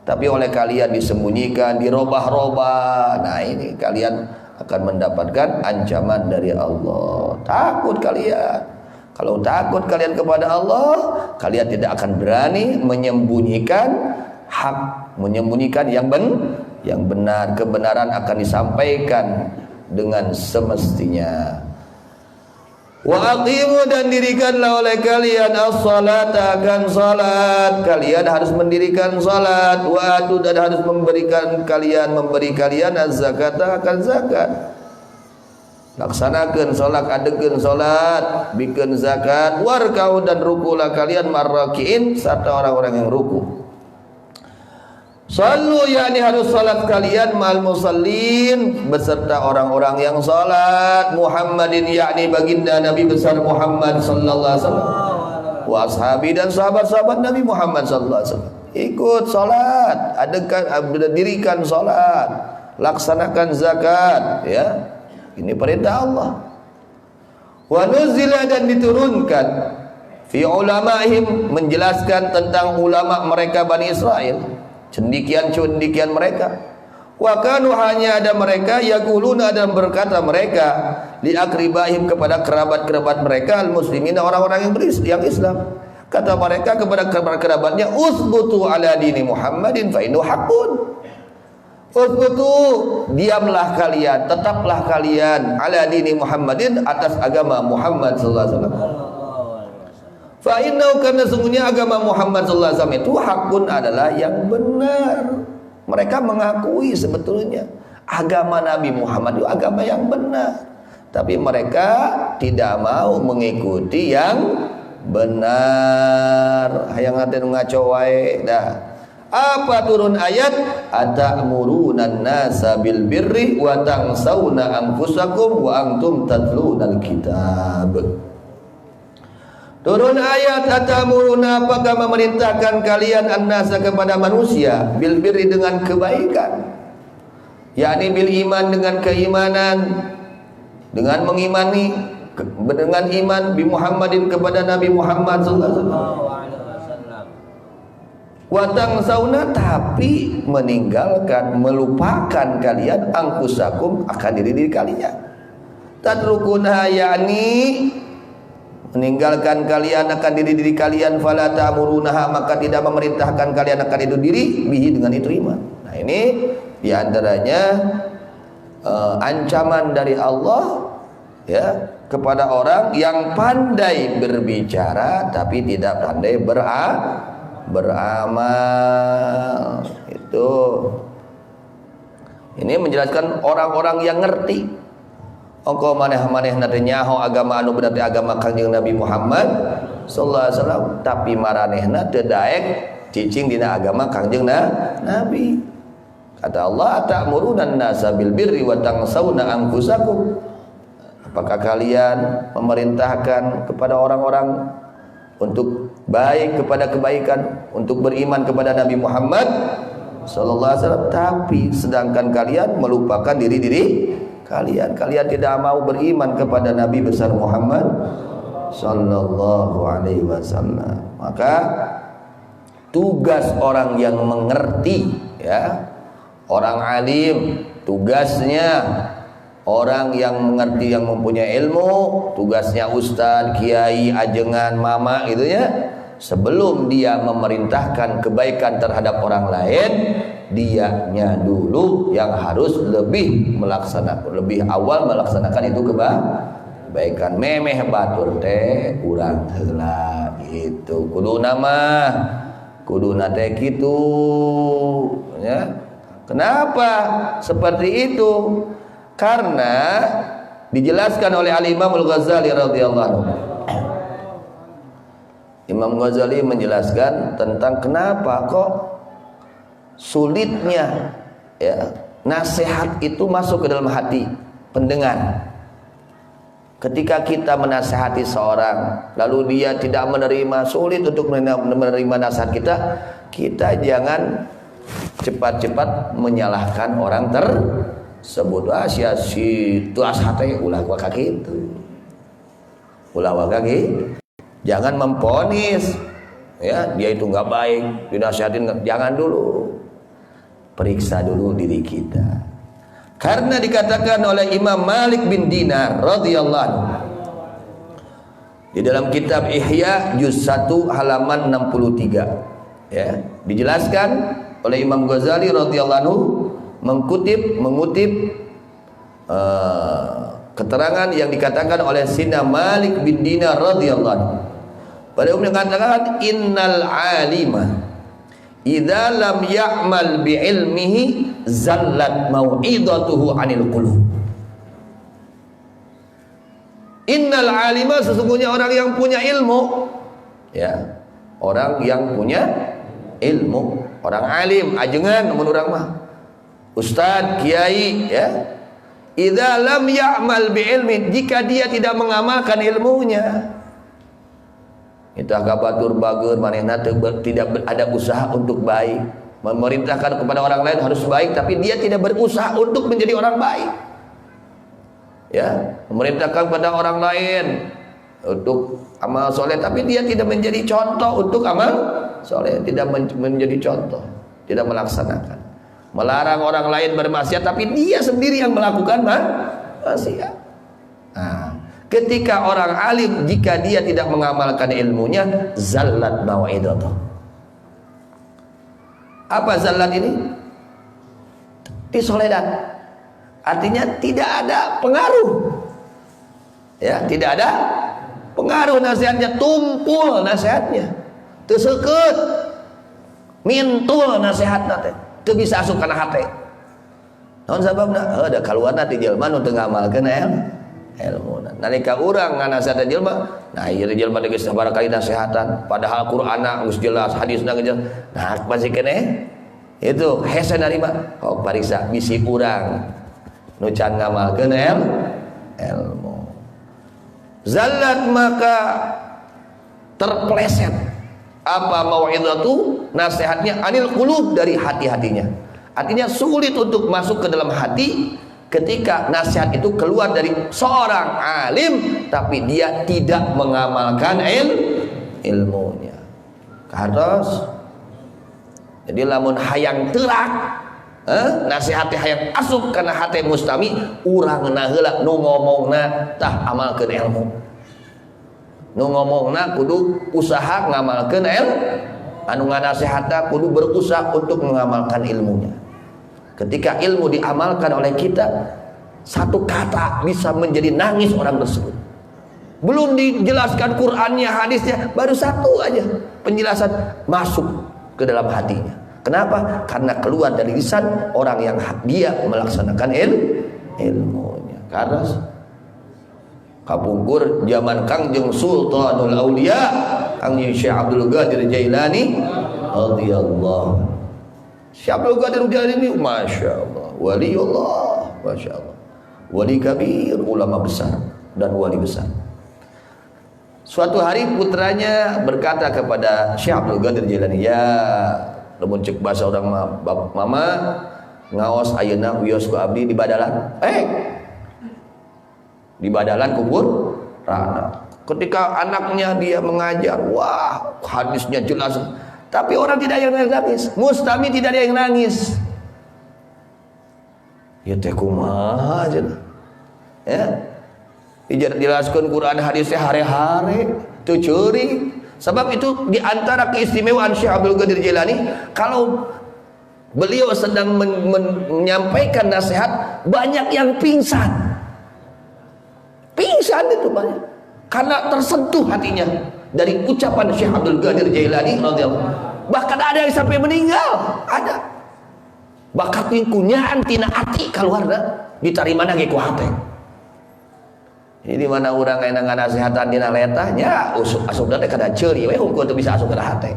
Tapi oleh kalian disembunyikan, dirobah-robah. Nah ini kalian akan mendapatkan ancaman dari Allah. Takut kalian. Kalau takut kalian kepada Allah, kalian tidak akan berani menyembunyikan hak, menyembunyikan yang benar. Kebenaran akan disampaikan dengan semestinya. Wa aqimu, dan dirikanlah oleh kalian as-salata, akan salat. Kalian harus mendirikan salat. Wa atu, dan harus memberi kalian az-zakata, akan zakat. Laksanakeun salat, adegeun salat, bikeun zakat. Warkau, dan rukulah kalian marrakiin, serta orang-orang yang ruku. Sallu, yakni harus salat kalian ma'al musallin, beserta orang-orang yang salat. Muhammadin, yakni baginda Nabi besar Muhammad sallallahu alaihi wasallam. Wa ashabi, dan sahabat-sahabat Nabi Muhammad sallallahu alaihi wasallam. Ikut salat, dirikan salat, laksanakan zakat, ya. Ini perintah Allah. Wa nuzila, dan diturunkan fi ulama'ihim, menjelaskan tentang ulama mereka Bani Israel, cendikian-cendikian mereka. Wa kanu, hanya ada mereka, yaquluna, dan berkata mereka, li akribahim, kepada kerabat-kerabat mereka, al-muslimin, orang-orang yang Islam. Kata mereka kepada kerabat-kerabatnya, usbutu ala dini Muhammadin fa innahu haqqun. Usbutu, diamlah kalian, tetaplah kalian, ala dini Muhammadin, atas agama Muhammad sallallahu alaihi wasallam. Fa innahu, karena sungguhnya agama Muhammad sallallahu alaihi wasallam itu hakun, adalah yang benar. Mereka mengakui sebetulnya agama Nabi Muhammad itu agama yang benar, tapi mereka tidak mau mengikuti yang benar. Hayang ngaten ngaco wae dah. Apa turun ayat? Atamuruna nasa bil birri wa tansawna anfusakum wa antum tatlunal kitab. Turun ayat, atamuruna, apakah memerintahkan kalian annasa, kepada manusia, bil birri, dengan kebaikan, yakni bil iman, dengan keimanan, dengan mengimani, dengan iman bi Muhammadin, kepada Nabi Muhammad sallallahu alaihi wasallam. Wa tangsawna, tapi meninggalkan, melupakan kalian, angkusakum, akan diri kalian. Tadrukuna, yakni meninggalkan kalian akan diri kalian, fala ta'murunaha, maka tidak memerintahkan kalian akan itu diri, bihi, dengan itu iman. Nah ini diantaranya ancaman dari Allah, ya, kepada orang yang pandai berbicara tapi tidak pandai beramal. Itu ini menjelaskan orang-orang yang ngerti. Engkau maneh-maneh nate nyaho agama anu bener agama Kangjeng Nabi Muhammad sallallahu alaihi wasallam, tapi maranehna teu daek cicing dina agama Kangjeng Nabi. Kata Allah, ta'murunan nasa bil birri wa tansawna anfusakum. Apakah kalian memerintahkan kepada orang-orang untuk baik, kepada kebaikan, untuk beriman kepada Nabi Muhammad, sallallahu alaihi wasallam, tapi sedangkan kalian melupakan diri kalian. Kalian tidak mau beriman kepada Nabi besar Muhammad sallallahu alaihi wasallam. Maka tugas orang yang mengerti, ya, orang alim, tugasnya orang yang mengerti, yang mempunyai ilmu, tugasnya ustadz, kiai, ajengan, mama gitu ya, sebelum dia memerintahkan kebaikan terhadap orang lain, dianya dulu yang harus lebih awal melaksanakan itu kebaikan. Memeh batur teh urang heula gitu. Kuduna teh kitu ya. Kenapa seperti itu? Karena dijelaskan oleh Al-Imam Al-Ghazali radhiyallahu anhu. Imam Ghazali menjelaskan tentang kenapa kok sulitnya, ya, nasihat itu masuk ke dalam hati pendengar. Ketika kita menasihati seorang lalu dia tidak menerima, sulit untuk menerima nasihat kita, kita jangan cepat-cepat menyalahkan orang tersebut. Si tuas hati ulah gua kaki itu. Jangan memponis, ya, dia itu nggak baik, dinasihatin, jangan dulu. Periksa dulu diri kita. Karena dikatakan oleh Imam Malik bin Dinar radhiyallahu anhu di dalam kitab Ihya juz 1 halaman 63, ya, dijelaskan oleh Imam Ghazali radhiyallahu anhu mengutip keterangan yang dikatakan oleh Sina Malik bin Dinar radhiyallahu anhu. Beliau mengatakan innal alima idza lam ya'mal bi ilmihi zallat mau'idatuhu 'anil qulub. Innal alima, sesungguhnya orang yang punya ilmu, ya, orang yang punya ilmu, orang alim, ajengan mun urang mah, ustaz, kiai, ya, idza lam ya'mal bi ilmi, jika dia tidak mengamalkan ilmunya, itu agak batur bager manehna tidak ada usaha untuk baik, memerintahkan kepada orang lain harus baik, tapi dia tidak berusaha untuk menjadi orang baik, ya, memerintahkan kepada orang lain untuk amal soleh, tapi dia tidak menjadi contoh untuk amal soleh, tidak menjadi contoh, tidak melaksanakan, melarang orang lain bermaksiat, tapi dia sendiri yang melakukan maksiat. Nah, ketika orang alim, jika dia tidak mengamalkan ilmunya, zallat mau'idatuh. Apa zallat ini? Disoledat. Artinya tidak ada pengaruh. Ya, tidak ada pengaruh nasihatnya, tumpul nasihatnya. Teu seukeut. Mintul nasihatna teh. Teu bisa asup kana hate. Naon sababna? Da kaluarna ti jelema nu teu ngamalkeun ilmu. Nalika urang nganasihat jelema, nah ieu jelema geus sabaraha kali nasihatan, padahal Qur'anna geus jelas, hadisna geus jelas. Nah, pasti keneh itu hese narima. Kok pariksa bisi urang nu can ngamalkeun ilmu. Zallat, maka terpeleset apa mau'izatu, nasihatnya, anil qulub, dari hati-hatinya. Artinya sulit untuk masuk ke dalam hati ketika nasihat itu keluar dari seorang alim tapi dia tidak mengamalkan ilmunya. Kados. Jadi lamun hayang terak, nasihat hayang asup kana hate mustami, urangna heula nu ngomongna tah amalkeun ilmu. Nu ngomongna kudu usaha ngamalkeun anu nganasihatna kudu berusaha untuk mengamalkan ilmunya. Ketika ilmu diamalkan oleh kita, satu kata bisa menjadi nangis orang tersebut. Belum dijelaskan Qur'annya, hadisnya, baru satu aja penjelasan masuk ke dalam hatinya. Kenapa? Karena keluar dari lisan orang yang dia melaksanakan ilmunya. Karena kapungkur zaman Kangjeng Sultanul Aulia, Kangjeng Syekh Abdul Qadir Jailani radhiyallahu. Syekh Abdul Qadir Jailani, masya Allah, wali Allah, masya Allah, wali kabir, ulama besar dan wali besar. Suatu hari putranya berkata kepada Syekh Abdul Qadir Jailani, ya lamun cek bahasa orang mama ngaos ayeuna wios ku abdi di badalan di badalan kubur rana. Ketika anaknya dia mengajar, wah hadisnya jelas, tapi orang tidak ada yang nangis. Mustami tidak ada yang nangis. Ya teh kumaha aja. Ya. Dijelaskan Quran hadisnya hari-hari teu ceurik. Sebab itu di antara keistimewaan Syekh Abdul Qadir Jailani, kalau beliau sedang menyampaikan nasihat, banyak yang pingsan. Pingsan itu banyak. Karena tersentuh hatinya dari ucapan Syekh Abdul Qadir Jailani radhiyallahu. Bahkan ada yang sampai meninggal, ada. Bakat kunyaan tina ati kaluarna ditarimana ge ku hate. Ini mana urang aya nganasehatan dina letahnya asupna teh kada ceuri we hukum teu bisa asup ka hate.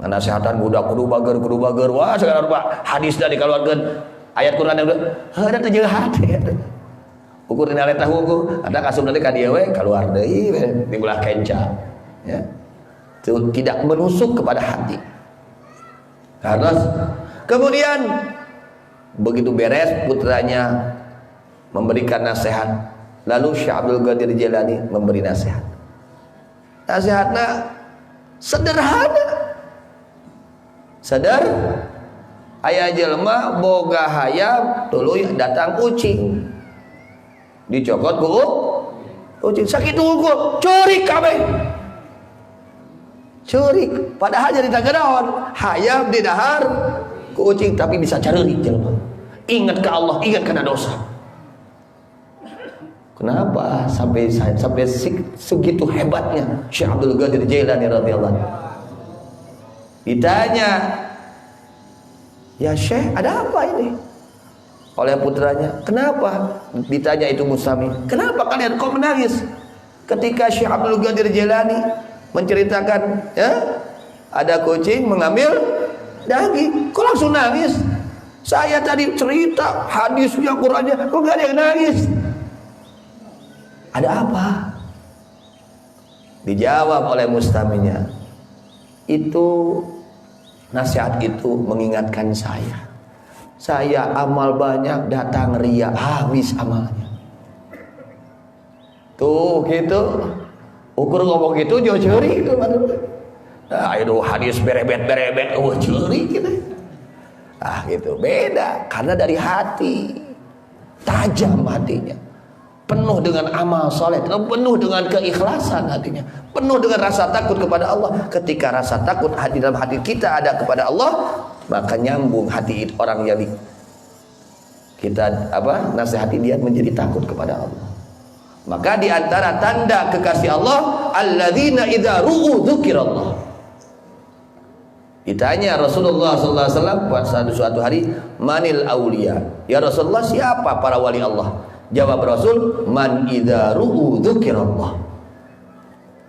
Nganasehatan budak kudu bager wah segala rupa hadis da dikaluarkeun ayat Quran heureun teh jeung hate. Ukur dina letah hukum ada asupna teh ka dieu we kaluar deui we di belah kenca. Ya. Itu tidak menusuk kepada hati. Karena kemudian begitu beres putranya memberikan nasihat, lalu Syekh Abdul Qadir Jailani memberi nasihat. Nasihatnya sederhana. Sadar aya jelema boga hayam tuluy datang kucing. Dicokot ku kucing sakitu hukum curik kabeh. Curik padahal jadi tagadaon hayam di dahar kucing tapi bisa careuli jelema. Ingat ke Allah, ingat kana dosa. Kenapa sampai segitu hebatnya Syekh Abdul Qadir Jailani radhiyallahu. Ditanya, "Ya Syekh, ada apa ini?" Oleh putranya. "Kenapa?" Ditanya itu Mustami. "Kenapa kalian kok menangis?" Ketika Syekh Abdul Qadir Jailani menceritakan, ya, ada kucing mengambil daging, kok langsung nangis? Saya tadi cerita hadisnya Qurannya, kok gak ada yang nangis? Ada apa? Dijawab oleh Mustaminya, itu nasihat itu mengingatkan saya amal banyak, datang ria, habis amalnya. Tuh gitu, ukur ngomong gitu jauh curi itu. Nah itu hadis berebet curi gitu. Gitu beda, karena dari hati, tajam hatinya, penuh dengan amal soleh, penuh dengan keikhlasan hatinya, penuh dengan rasa takut kepada Allah. Ketika rasa takut hati dalam hati kita ada kepada Allah, maka nyambung hati orang yang kita nasihati dia menjadi takut kepada Allah. Maka di antara tanda kekasih Allah, alladzina idza ru'u dzukirallah. Ditanya Rasulullah sallallahu alaihi wasallam pada suatu hari, manil auliya? Ya Rasulullah, siapa para wali Allah? Jawab Rasul, man idza ru'u dzukirallah.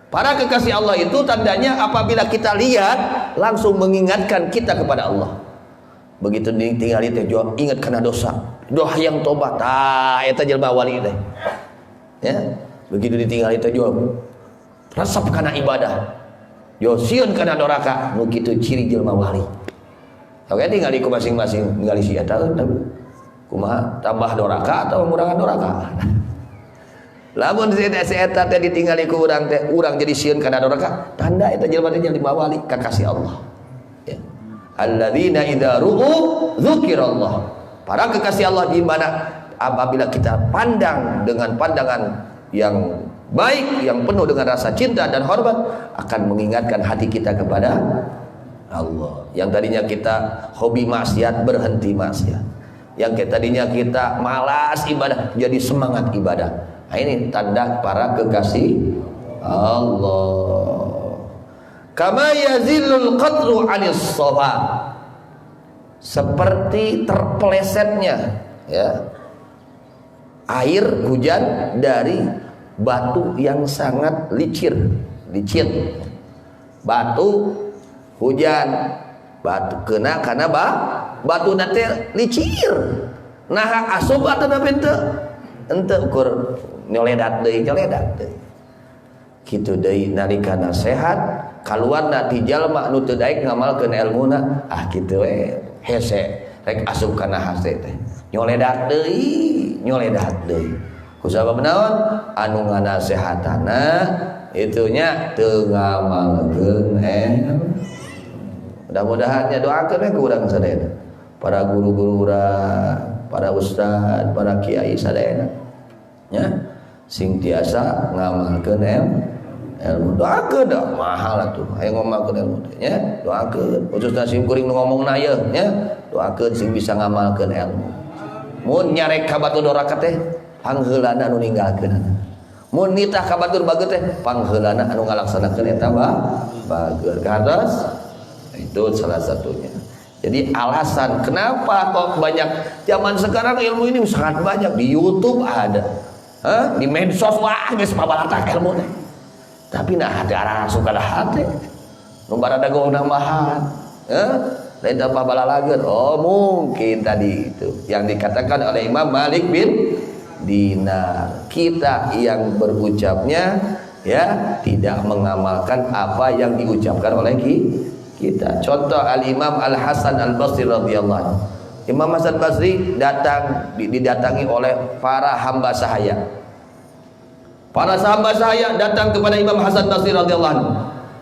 Para kekasih Allah itu tandanya apabila kita lihat langsung mengingatkan kita kepada Allah. Begitu tinggal itu ingat karena dosa, doa yang tobat, eta jelema wali teh. Ya, begitu ditinggal itu juga resep karena ibadah. Yo sieun kana doraka, nu kitu ciri jelema wali. Oke, tinggal di masing-masing ningali sia eta kumaha tambah doraka atau mengurangan doraka. Lamun si eta teh ditinggali ku urang teh, urang jadi sieun kana doraka, tanda eta jelema teh jadi wali kakasih Allah. Ya. Alladzina idza ru'u dzukirallah. Para kekasih Allah di mana apabila kita pandang dengan pandangan yang baik, yang penuh dengan rasa cinta dan hormat, akan mengingatkan hati kita kepada Allah. Yang tadinya kita hobi maksiat, berhenti maksiat. Yang tadinya kita malas ibadah, jadi semangat ibadah. Nah, ini tanda para kekasih Allah. Kama yazillul qatru 'anis shafa. Seperti terpelesetnya, ya, air hujan dari batu yang sangat licin. Batu hujan, batu kena karena batu nanti licin. Nah asup atau ente ukur nyoledat deui. Kitu deui nalika nasihat keluar ti jalma nu teu daek ngamalkeun ilmuna kitu we hese rek asup kana hase teh nyoledat deui kusabab naon anu nganasehatana itunya teu ngamalkeun mudah-mudahan nya doakeun we ku urang sadayana para guru-guru urang para ustad para kiai sadayana nya sing tiasa ngamalkeun ilmu doakeun dah mahal atuh aya ngamalkeun ilmu teh nya doakeun khususna sim kuring nu ngomongna ieu nya doakeun sing bisa ngamalkeun ilmu mun nyarek ka batur dorakat teh pangheulana anu ninggalkeun mun nitah ka batur bageut teh pangheulana anu ngalaksanakeun eta bageut kados itu salah satunya. Jadi alasan kenapa kok banyak zaman sekarang ilmu ini sangat banyak di YouTube ada di medsos wah geus pabalatak ilmu teh tapi nah ada arah suka dah hati nu barada gong nambahan lain apa balalageun mungkin tadi itu yang dikatakan oleh Imam Malik bin Dinar kita yang berucapnya ya tidak mengamalkan apa yang diucapkan oleh kita. Contoh Al-Imam Al-Hasan Al-Basri radhiyallahu anhu. Imam Hasan Basri didatangi oleh para hamba sahaya. Para hamba sahaya datang kepada Imam Hasan Basri radhiyallahu anhu.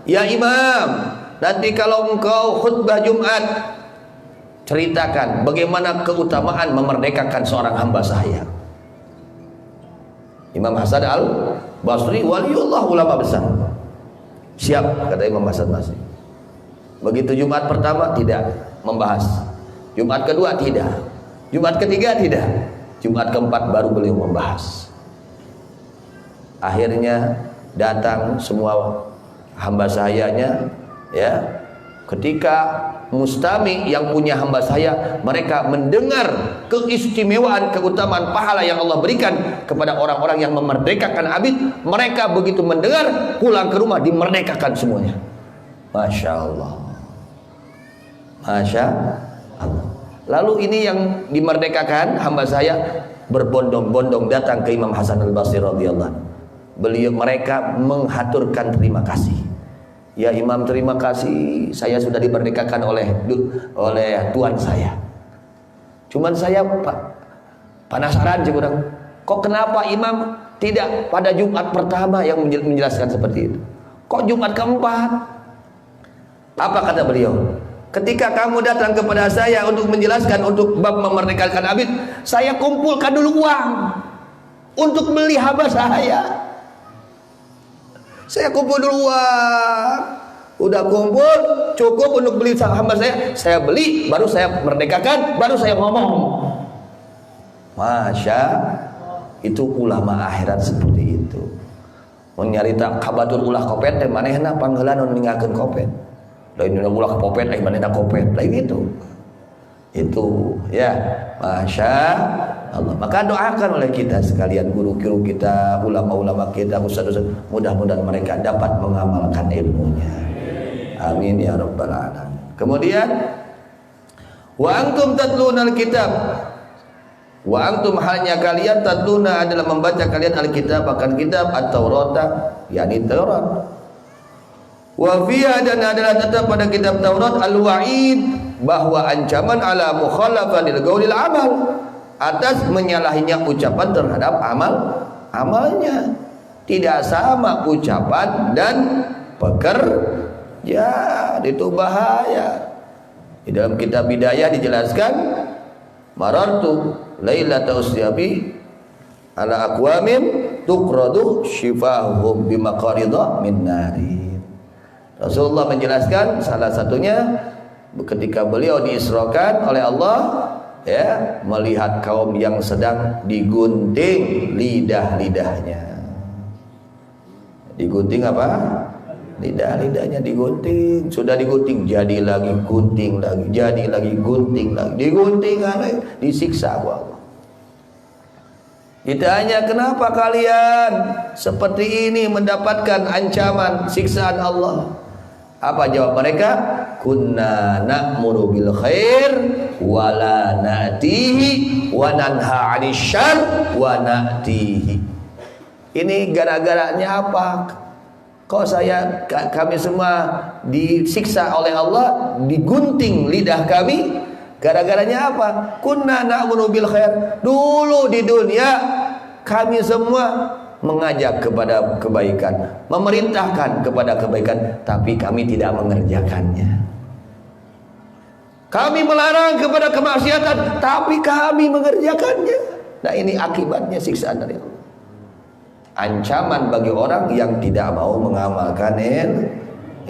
Ya Imam, nanti kalau engkau khutbah Jumat ceritakan bagaimana keutamaan memerdekakan seorang hamba sahaya. Imam Hasan Al-Basri waliullah ulama besar. Siap kata Imam Hasan Basri. Begitu Jumat pertama tidak membahas, Jumat kedua tidak, Jumat ketiga tidak, Jumat keempat baru beliau membahas. Akhirnya datang semua hamba sahayanya ya. Ketika mustami yang punya hamba sahaya, mereka mendengar keistimewaan keutamaan pahala yang Allah berikan kepada orang-orang yang memerdekakan abid, mereka begitu mendengar pulang ke rumah dimerdekakan semuanya. Masya Allah. Masya Allah. Lalu ini yang dimerdekakan hamba saya berbondong-bondong datang ke Imam Hasan Al-Basri radhiyallahu anhu. Mereka menghaturkan terima kasih. Ya Imam, terima kasih saya sudah dimerdekakan oleh tuan saya. Cuman saya penasaran juga kok kenapa Imam tidak pada Jumat pertama yang menjelaskan seperti itu? Kok Jumat keempat? Apa kata beliau? Ketika kamu datang kepada saya untuk menjelaskan untuk bab memerdekakan abid, saya kumpulkan dulu uang untuk beli hamba saya. Saya kumpul dulu uang, udah kumpul cukup untuk beli hamba saya beli, baru saya merdekakan, baru saya ngomong. Masya, itu ulama akhirat seperti itu. Menyarita kabatur ulah kopet teh manehna panggeula nu ninggalkeun kopet. Lain ulah kopet lain manehna kopet, lain itu ya. Masya Allah. Maka doakan oleh kita sekalian, guru-guru kita, ulama-ulama kita, ustaz-ustaz, mudah-mudahan mereka dapat mengamalkan ilmunya. Amin ya rabbal alamin. Kemudian wa antum tatluna alkitab, wa antum halnya kalian tatluna adalah membaca kalian alkitab akan kitab at-Taurat, yakni Taurat. Wa fiha dan adalah tetap pada kitab Taurat al-wa'id, bahwa ancaman ala mukhalafatil qaulil amal, atas menyalahinya ucapan terhadap amalnya. Tidak sama ucapan dan pekerja, itu bahaya. Di dalam kitab Bidayah dijelaskan, marartu lailata usyabi ala aqwamin tuqradu shifahum bimaqarida min nari. Rasulullah menjelaskan salah satunya ketika beliau diisrokan oleh Allah ya, melihat kaum yang sedang digunting lidah-lidahnya. Digunting apa? Lidah-lidahnya digunting. Sudah digunting, jadi lagi gunting lagi, jadi lagi gunting lagi, digunting lagi, disiksa Allah. Ditanya, kenapa kalian seperti ini mendapatkan ancaman siksaan Allah? Apa jawab mereka? Kunna na'muru bil khair wa la na'tihi wa nanha 'anil syarr wa na'tihi. Ini gara-garanya apa? Kok kami semua disiksa oleh Allah, digunting lidah kami, gara-garanya apa? Kunna na'muru bil khair. Dulu di dunia kami semua mengajak kepada kebaikan, memerintahkan kepada kebaikan, tapi kami tidak mengerjakannya. Kami melarang kepada kemaksiatan, tapi kami mengerjakannya. Nah, ini akibatnya siksaan dari Allah. Ancaman bagi orang yang tidak mau mengamalkan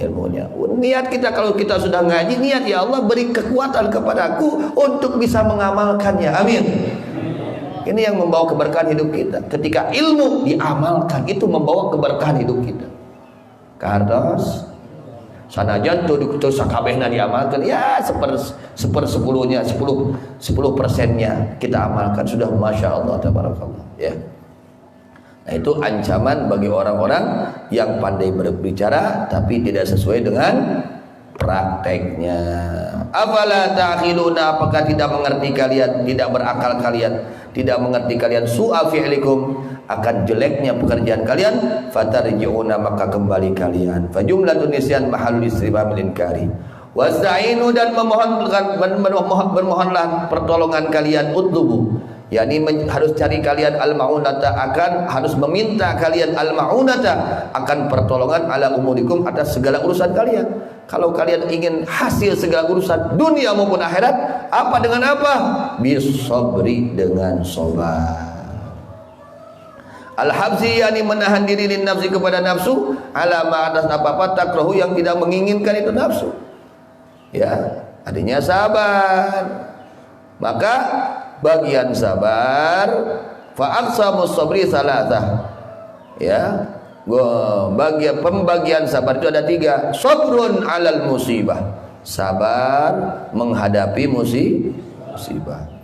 ilmunya. Niat kita, kalau kita sudah ngaji, niat, ya Allah beri kekuatan kepadaku untuk bisa mengamalkannya. Amin. Ini yang membawa keberkahan hidup kita. Ketika ilmu diamalkan, itu membawa keberkahan hidup kita. Kartos sanajan tuh sakabehna diamalkan, ya sepersepuluhnya, 10% kita amalkan, sudah masya Allah tabarakallah, ya. Nah, itu ancaman bagi orang-orang yang pandai berbicara tapi tidak sesuai dengan prakteknya. Afala ta'qiluna, apakah tidak mengerti kalian, tidak berakal kalian, tidak mengerti kalian su'a fi'likum, akan jeleknya pekerjaan kalian, fatarji'una, maka kembali kalian. Fa jumlatun nisyan mahallul istifhamil inkari. Wasta'inu, dan bermohonlah pertolongan kalian, utlubu, yakni harus cari kalian al-ma'unata, harus meminta kalian al-ma'unata, akan pertolongan ala umurikum, atas segala urusan kalian. Kalau kalian ingin hasil segala urusan dunia maupun akhirat, apa dengan apa? Bisabri, dengan sabar. Al-habsi, yakni menahan diri lin nafsi, kepada nafsu, ala ma, atas apa-apa, takrahu, yang tidak menginginkan itu nafsu. Ya, artinya sabar. Maka bagian sabar, fa aqsamus sabri salasah. Ya, pembagian sabar itu ada 3. Sabrun alal musibah, sabar menghadapi musibah.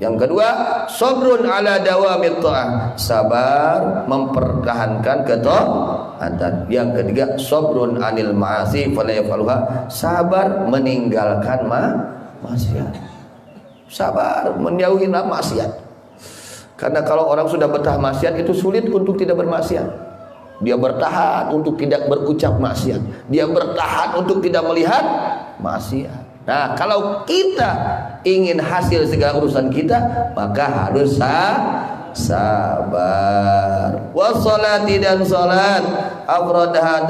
Yang kedua, sabrun ala dawamit ta'ah, sabar mempertahankan ketaatan. Yang ketiga, sabrun anil ma'asi fala yaf'aluha, sabar meninggalkan maksiat. Sabar menjauhi maksiat. Karena kalau orang sudah betah maksiat, itu sulit untuk tidak bermaksiat. Dia bertahan untuk tidak berucap maksiat, dia bertahan untuk tidak melihat maksiat. Nah, kalau kita ingin hasil segala urusan kita, maka harus sabar. Wassalati, dan salat, afradaha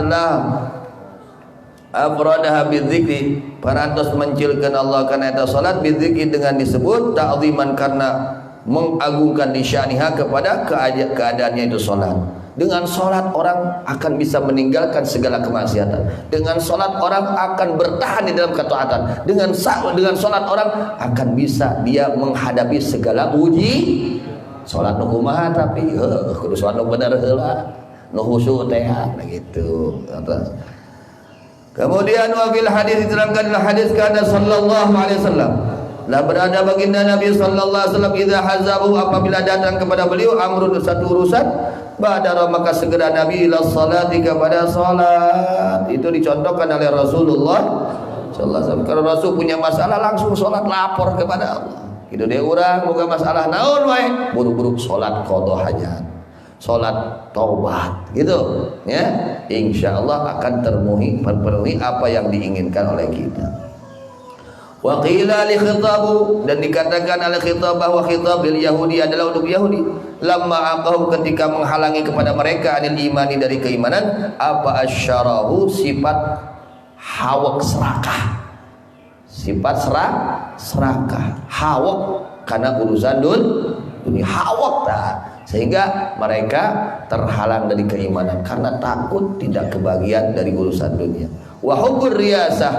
bidzikri, parantos mencilkan Allah karena itu salat, bidzikri, dengan disebut ta'ziman, karena mengagungkan disyaniha, kepada keadaannya itu salat. Dengan sholat orang akan bisa meninggalkan segala kemaksiatan. Dengan sholat orang akan bertahan di dalam ketaatan. Dengan sholat orang akan bisa dia menghadapi segala uji. Sholat nu kumaha tapi kudu sholat nu bener heula, nu khusyuk teh gitu. Kemudian wa fil hadis, diterangkan dalam hadis, kana sallallahu alaihi wasallam, lah berada baginda Nabi sallallahu alaihi wasallam, idza hazabu, apabila datang kepada beliau amrun, satu urusan, badara, maka segera Nabi ila salati, kepada salat. Itu dicontohkan oleh Rasulullah sallallahu alaihi wasallam. Kalau Rasul punya masalah langsung salat, lapor kepada Allah. Itu dia orang boga masalah naon wae, buru-buru salat qada hajat, salat taubat, gitu ya. Insyaallah akan terpenuhi apa yang diinginkan oleh kita. Wa qila li khitabu, dan dikatakan al khitab, bahwa khitab lil yahudi adalah untuk Yahudi. Lamma aqahu, ketika menghalangi kepada mereka anil imani, dari keimanan, apa asyarahu, sifat hawak serakah, sifat serakah, hawak karena urusan dunia, hawak tak, sehingga mereka terhalang dari keimanan karena takut tidak kebagian dari urusan dunia. Wa hubbur riyasah,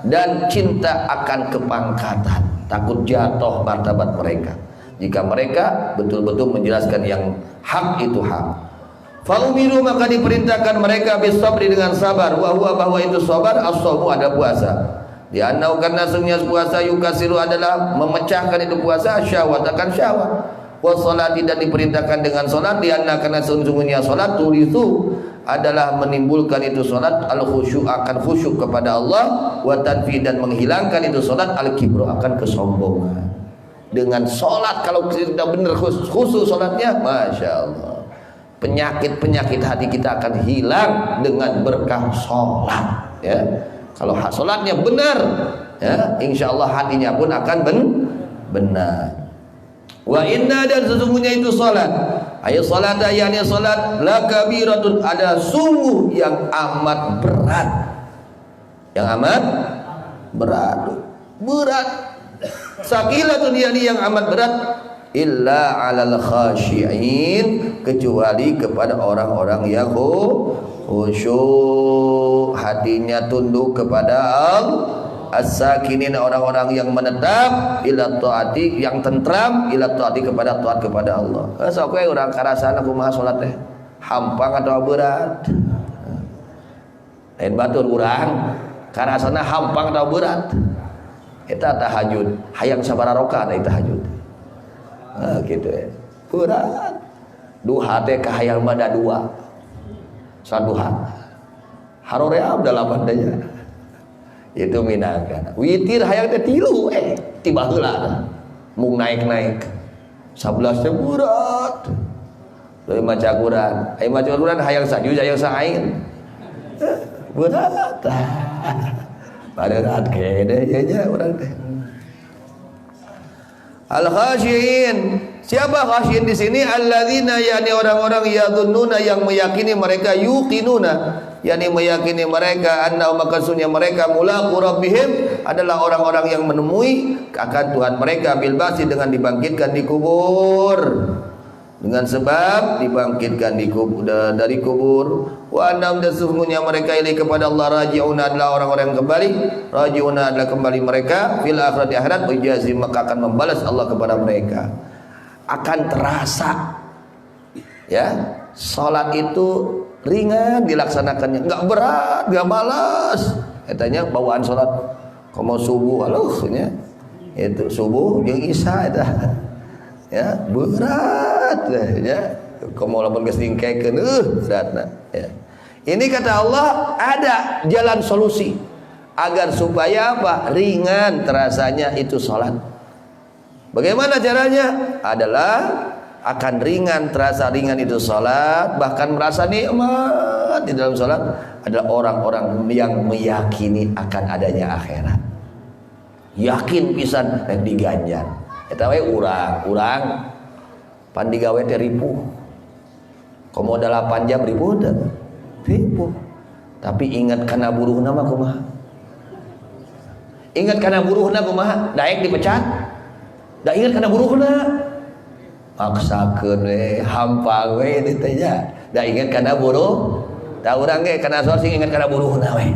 dan cinta akan kepangkatan, takut jatuh martabat mereka jika mereka betul-betul menjelaskan yang hak itu hak. Fa umiru, maka diperintahkan mereka bisabri, dengan sabar. Wa huwa, bahwa itu sabar, as-shamu, ada puasa. Dianau, karena sungguhnya puasa, yukasiru, adalah memecahkan itu puasa, syahwat, akan syahwat. Wa sholati, dan diperintahkan dengan salat, dianna, karena sungguhnya salat, turithu, adalah menimbulkan itu salat al-khusyuk, akan khusyuk kepada Allah, wa tanfi, dan menghilangkan itu salat al-kibru, akan kesombongan. Dengan salat kalau tidak benar khusyuk salatnya, masya Allah, penyakit-penyakit hati kita akan hilang dengan berkah sholat, ya. Kalau sholatnya benar, ya, insya Allah hatinya pun akan benar. Wa inna, dan sesungguhnya itu salat, ayat salat ayatnya salat la kabiratun, ada sungguh yang amat berat, yang amat berat sakilatun, yakni yang amat berat, illa alal khashi'in, kecuali kepada orang-orang yang khusyuk, hatinya tunduk kepada Allah. As-sakinin, orang-orang yang menetap, ila taati, yang tentram, ila taati, kepada taat kepada Allah. Sok we urang karasana kumaha salat teh? Hampang atau berat? Lain batur urang karasana hampang atau berat? Eta tahajud, hayang sabaraha rakaat eta tahajud. Gitu ya. Berat. Duha teh kahayang bada dua. Salat duha. Harorea udah 8 daya. Itu minangkan witir hayang teh 3 tiba heula mung naik-naik 11 teh berat dari maca Quran maca Quran hayang sajuz hayang sain berat berat kede nya urang teh. Al khasyiin, siapa khasyiin di sini? Alladzina, yakni orang-orang yadhunnuna, yang meyakini mereka, yuqinuna, yakni meyakini mereka, anna makasunya mereka mulaqu rabbihim, adalah orang-orang yang menemui akan Tuhan mereka, bil ba'si, dengan dibangkitkan di kubur, dengan sebab dibangkitkan dari kubur. Wa annahum, dan sesungguhnya mereka ilaih, kepada Allah, raji'una, adalah orang-orang yang kembali, raji'una, adalah kembali mereka, fil akhirat, di akhirat, ujazi, maka akan membalas Allah kepada mereka. Akan terasa, ya, salat itu ringan dilaksanakannya, enggak berat, enggak malas. Katanya bawaan salat komo subuh, nya itu subuh jeung isya eta. Ya, berat ya. Komo lamun geus dingkekeun beratna, ya. Ini kata Allah, ada jalan solusi agar supaya apa? Ringan terasanya itu salat. Bagaimana caranya? Adalah akan ringan, terasa ringan itu salat, bahkan merasa nikmat di dalam salat, adalah orang-orang yang meyakini akan adanya akhirat. Yakin pisan diganjar. Eta we urang pan digawe teh ripuh. Komo 8 jam ripuh teh. Ripuh. Tapi ingat kana buruhna mah kumaha? Ingat kana buruhna kumaha? Daek dipecat. Da ingat kana buruhna. Maksakeun we, hampang we teh nya. Da ingat kana buruh. Da urang ge kana sourcing ingat kana buruhna we.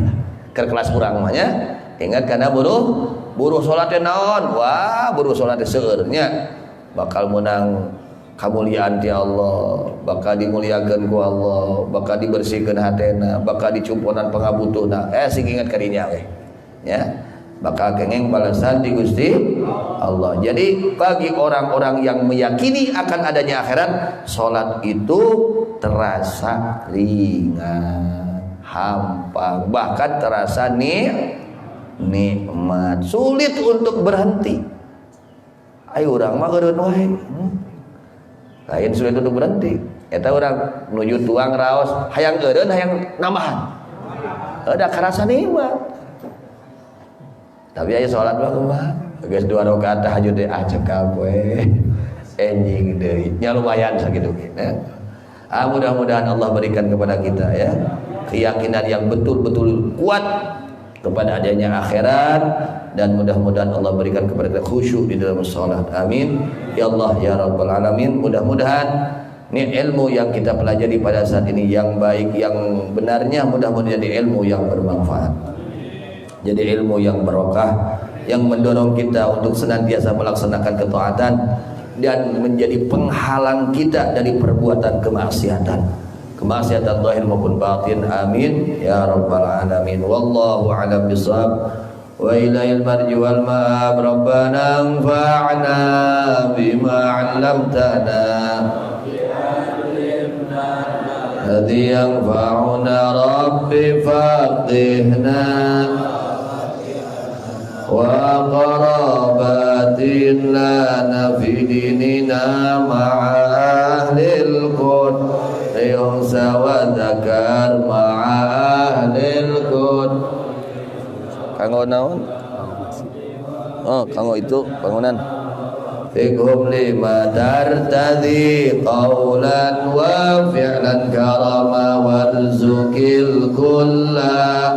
Keur kelas urang mah nya, ingat kana buruh. Buruh salat teh naon? Wah, buruh salat teh seueur nya. Bakal menang kamuliaan ti Allah, bakal dimuliakeun ku Allah, bakal dibersihkeun hatena, bakal dicumpunan pangabutuhna. Sing ingat ka dinya we. Ya. Bakal kengeng balasan di Gusti Allah. Jadi bagi orang-orang yang meyakini akan adanya akhirat, salat itu terasa ringan, hampang, bahkan terasa nikmat, sulit untuk berhenti. Ayo urang mah eureun wae. Lain sulit untuk berhenti. Eta urang menuju tuang raos, hayang eureun hayang nambahan. Ada karasa nikmat. Tapi aya salat mah kumaha? Geus 2 rakaat tahajud teh cekap we. Enjing deui. Nya lumayan sakitu ge. Mudah-mudahan Allah berikan kepada kita ya keyakinan yang betul-betul kuat kepada adanya akhirat, dan mudah-mudahan Allah berikan kepada kita khusyuk di dalam salat. Amin ya Allah ya rabbal alamin. Mudah-mudahan ini ilmu yang kita pelajari pada saat ini yang baik, yang benarnya, mudah-mudahan jadi ilmu yang bermanfaat, jadi ilmu yang barokah, yang mendorong kita untuk senantiasa melaksanakan ketaatan dan menjadi penghalang kita dari perbuatan kemaksiatan zahir maupun batin. Amin ya rabbal alamin. Wallahu a'lam bishawab. Wa ilaihil marji wal ma'ab. Rabbana anfa'na bima 'allamtana alladhi yanfa'una rabbi faqihna wa qarabatin lana fi dinina ma'a ahlil qud kanggo naon? Oh, kanggo itu bangunan. Fiqhum lima tartadi qawlan wa fi'lan karama warzukil kulla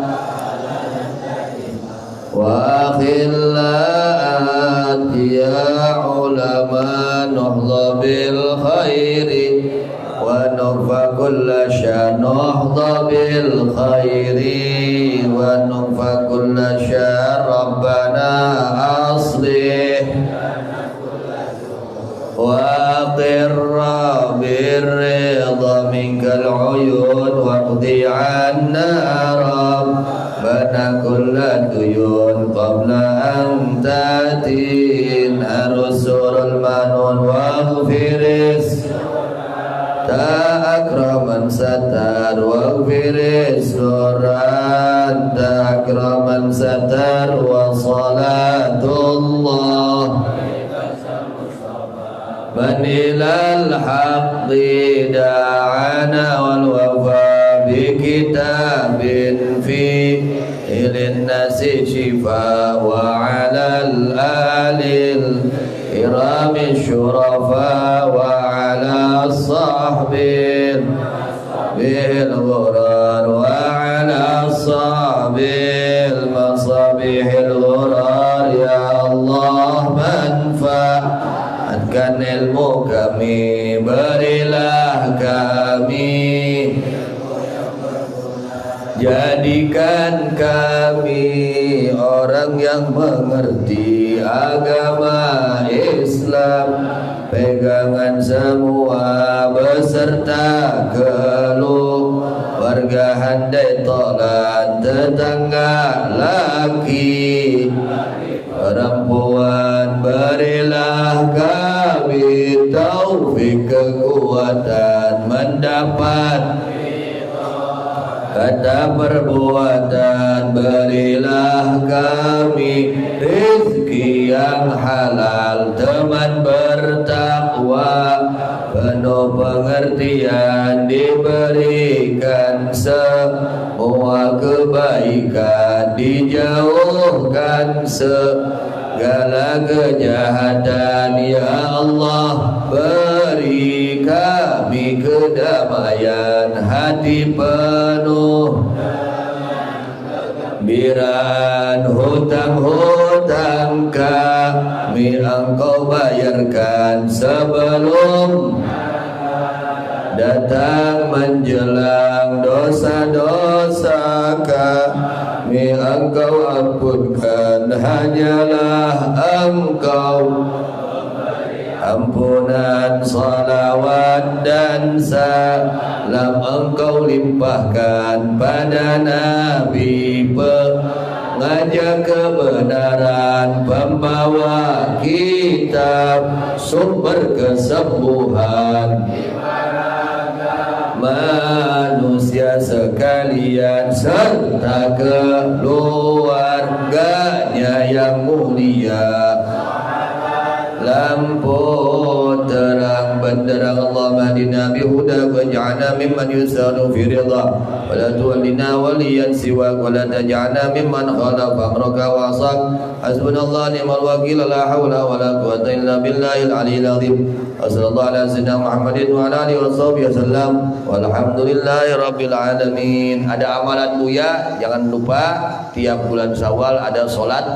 wa khillat ya ulama nuhdha bil khairi wa nufa kulla sya nuhdha bil khairi wa nufa kulla sya rabbana aslih وأقر بالرضا منك العيون واقضي عنا ربنا كل ديون قبل أن تأتينا رسول المنون واغفر أكرم من ستر واغفر أنت أكرم من ستر وصلاة الله من إلى الحق دعانا والوفاء بكتاب فيه للناس شفاء وعلى الآل الكرام الشرفاء وعلى الصحب بالغرار وعلى الصحب المصابيح الغرار يا الله منفع kan ilmu kami, berilah kami, jadikan kami orang yang mengerti agama Islam, pegangan semua beserta keluarga handai tolan tetangga laki perempuan, berilah kami taufik kekuatan mendapat kata perbuatan, berilah kami rezeki yang halal, teman bertakwa penuh pengertian, diberikan semua kebaikan, dijauhkan segala kejahatan. Ya Allah, beri kami kedamaian hati penuh biran, hutang-hutang kami Engkau bayarkan sebelum datang menjelang, dosa-dosa kami Engkau ampunkan, hanyalah Engkau ampunan, salawat dan salam Engkau limpahkan pada Nabi pengajak kebenaran, pembawa kitab sumber kesembuhan manusia sekalian serta keluarganya yang mulia. Lampu terang benderang Allah mahdina bihuda waj'alna mimman yusanu fi ridha wa la tuwallina waliyan siwak wa la taj'alna mimman khalafa amraka wa asak. Hasbunallahu ni'mal wakil, la hawla wa la quwwata illa billahil aliyyil azim. Wassallallahu ala sayyidina Muhammadin wa ala alihi washabihi wasallam walhamdulillahi rabbil alamin. Ada amalan Buya, jangan lupa tiap bulan Syawal ada salat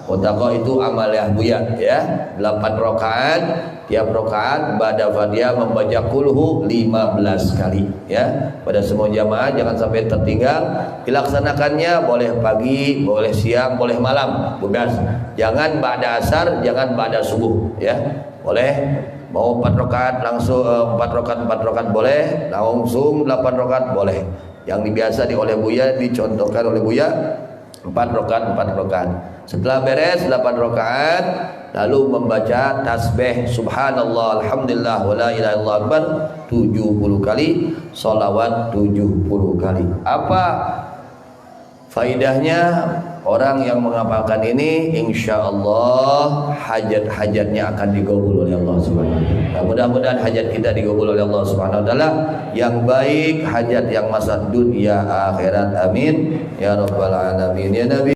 Utaqah itu amaliyah Buya ya, 8 rakaat, tiap rakaat ba'da Fatihah membaca kulhu 15 kali ya. Pada semua jamaah jangan sampai tertinggal. Dilaksanakannya boleh pagi, boleh siang, boleh malam, bebas. Jangan ba'da asar, jangan ba'da subuh ya. Boleh mau 4 rakaat langsung 4 rakaat boleh, langsung 8 rakaat boleh. Yang biasa oleh Buya, dicontohkan oleh Buya 4 rakaat. Setelah beres 8 rakaat lalu membaca tasbih subhanallah alhamdulillah wala ilaha illallah akbar 70 kali, sholawat 70 kali. Apa faidahnya? Orang yang mengamalkan ini insyaallah hajat-hajatnya akan digabul oleh Allah Subhanahu wa taala. Mudah-mudahan hajat kita digabul oleh Allah Subhanahu wa taala yang baik, hajat yang masalah dunia akhirat. Amin ya rabbal alamin. Ya Nabi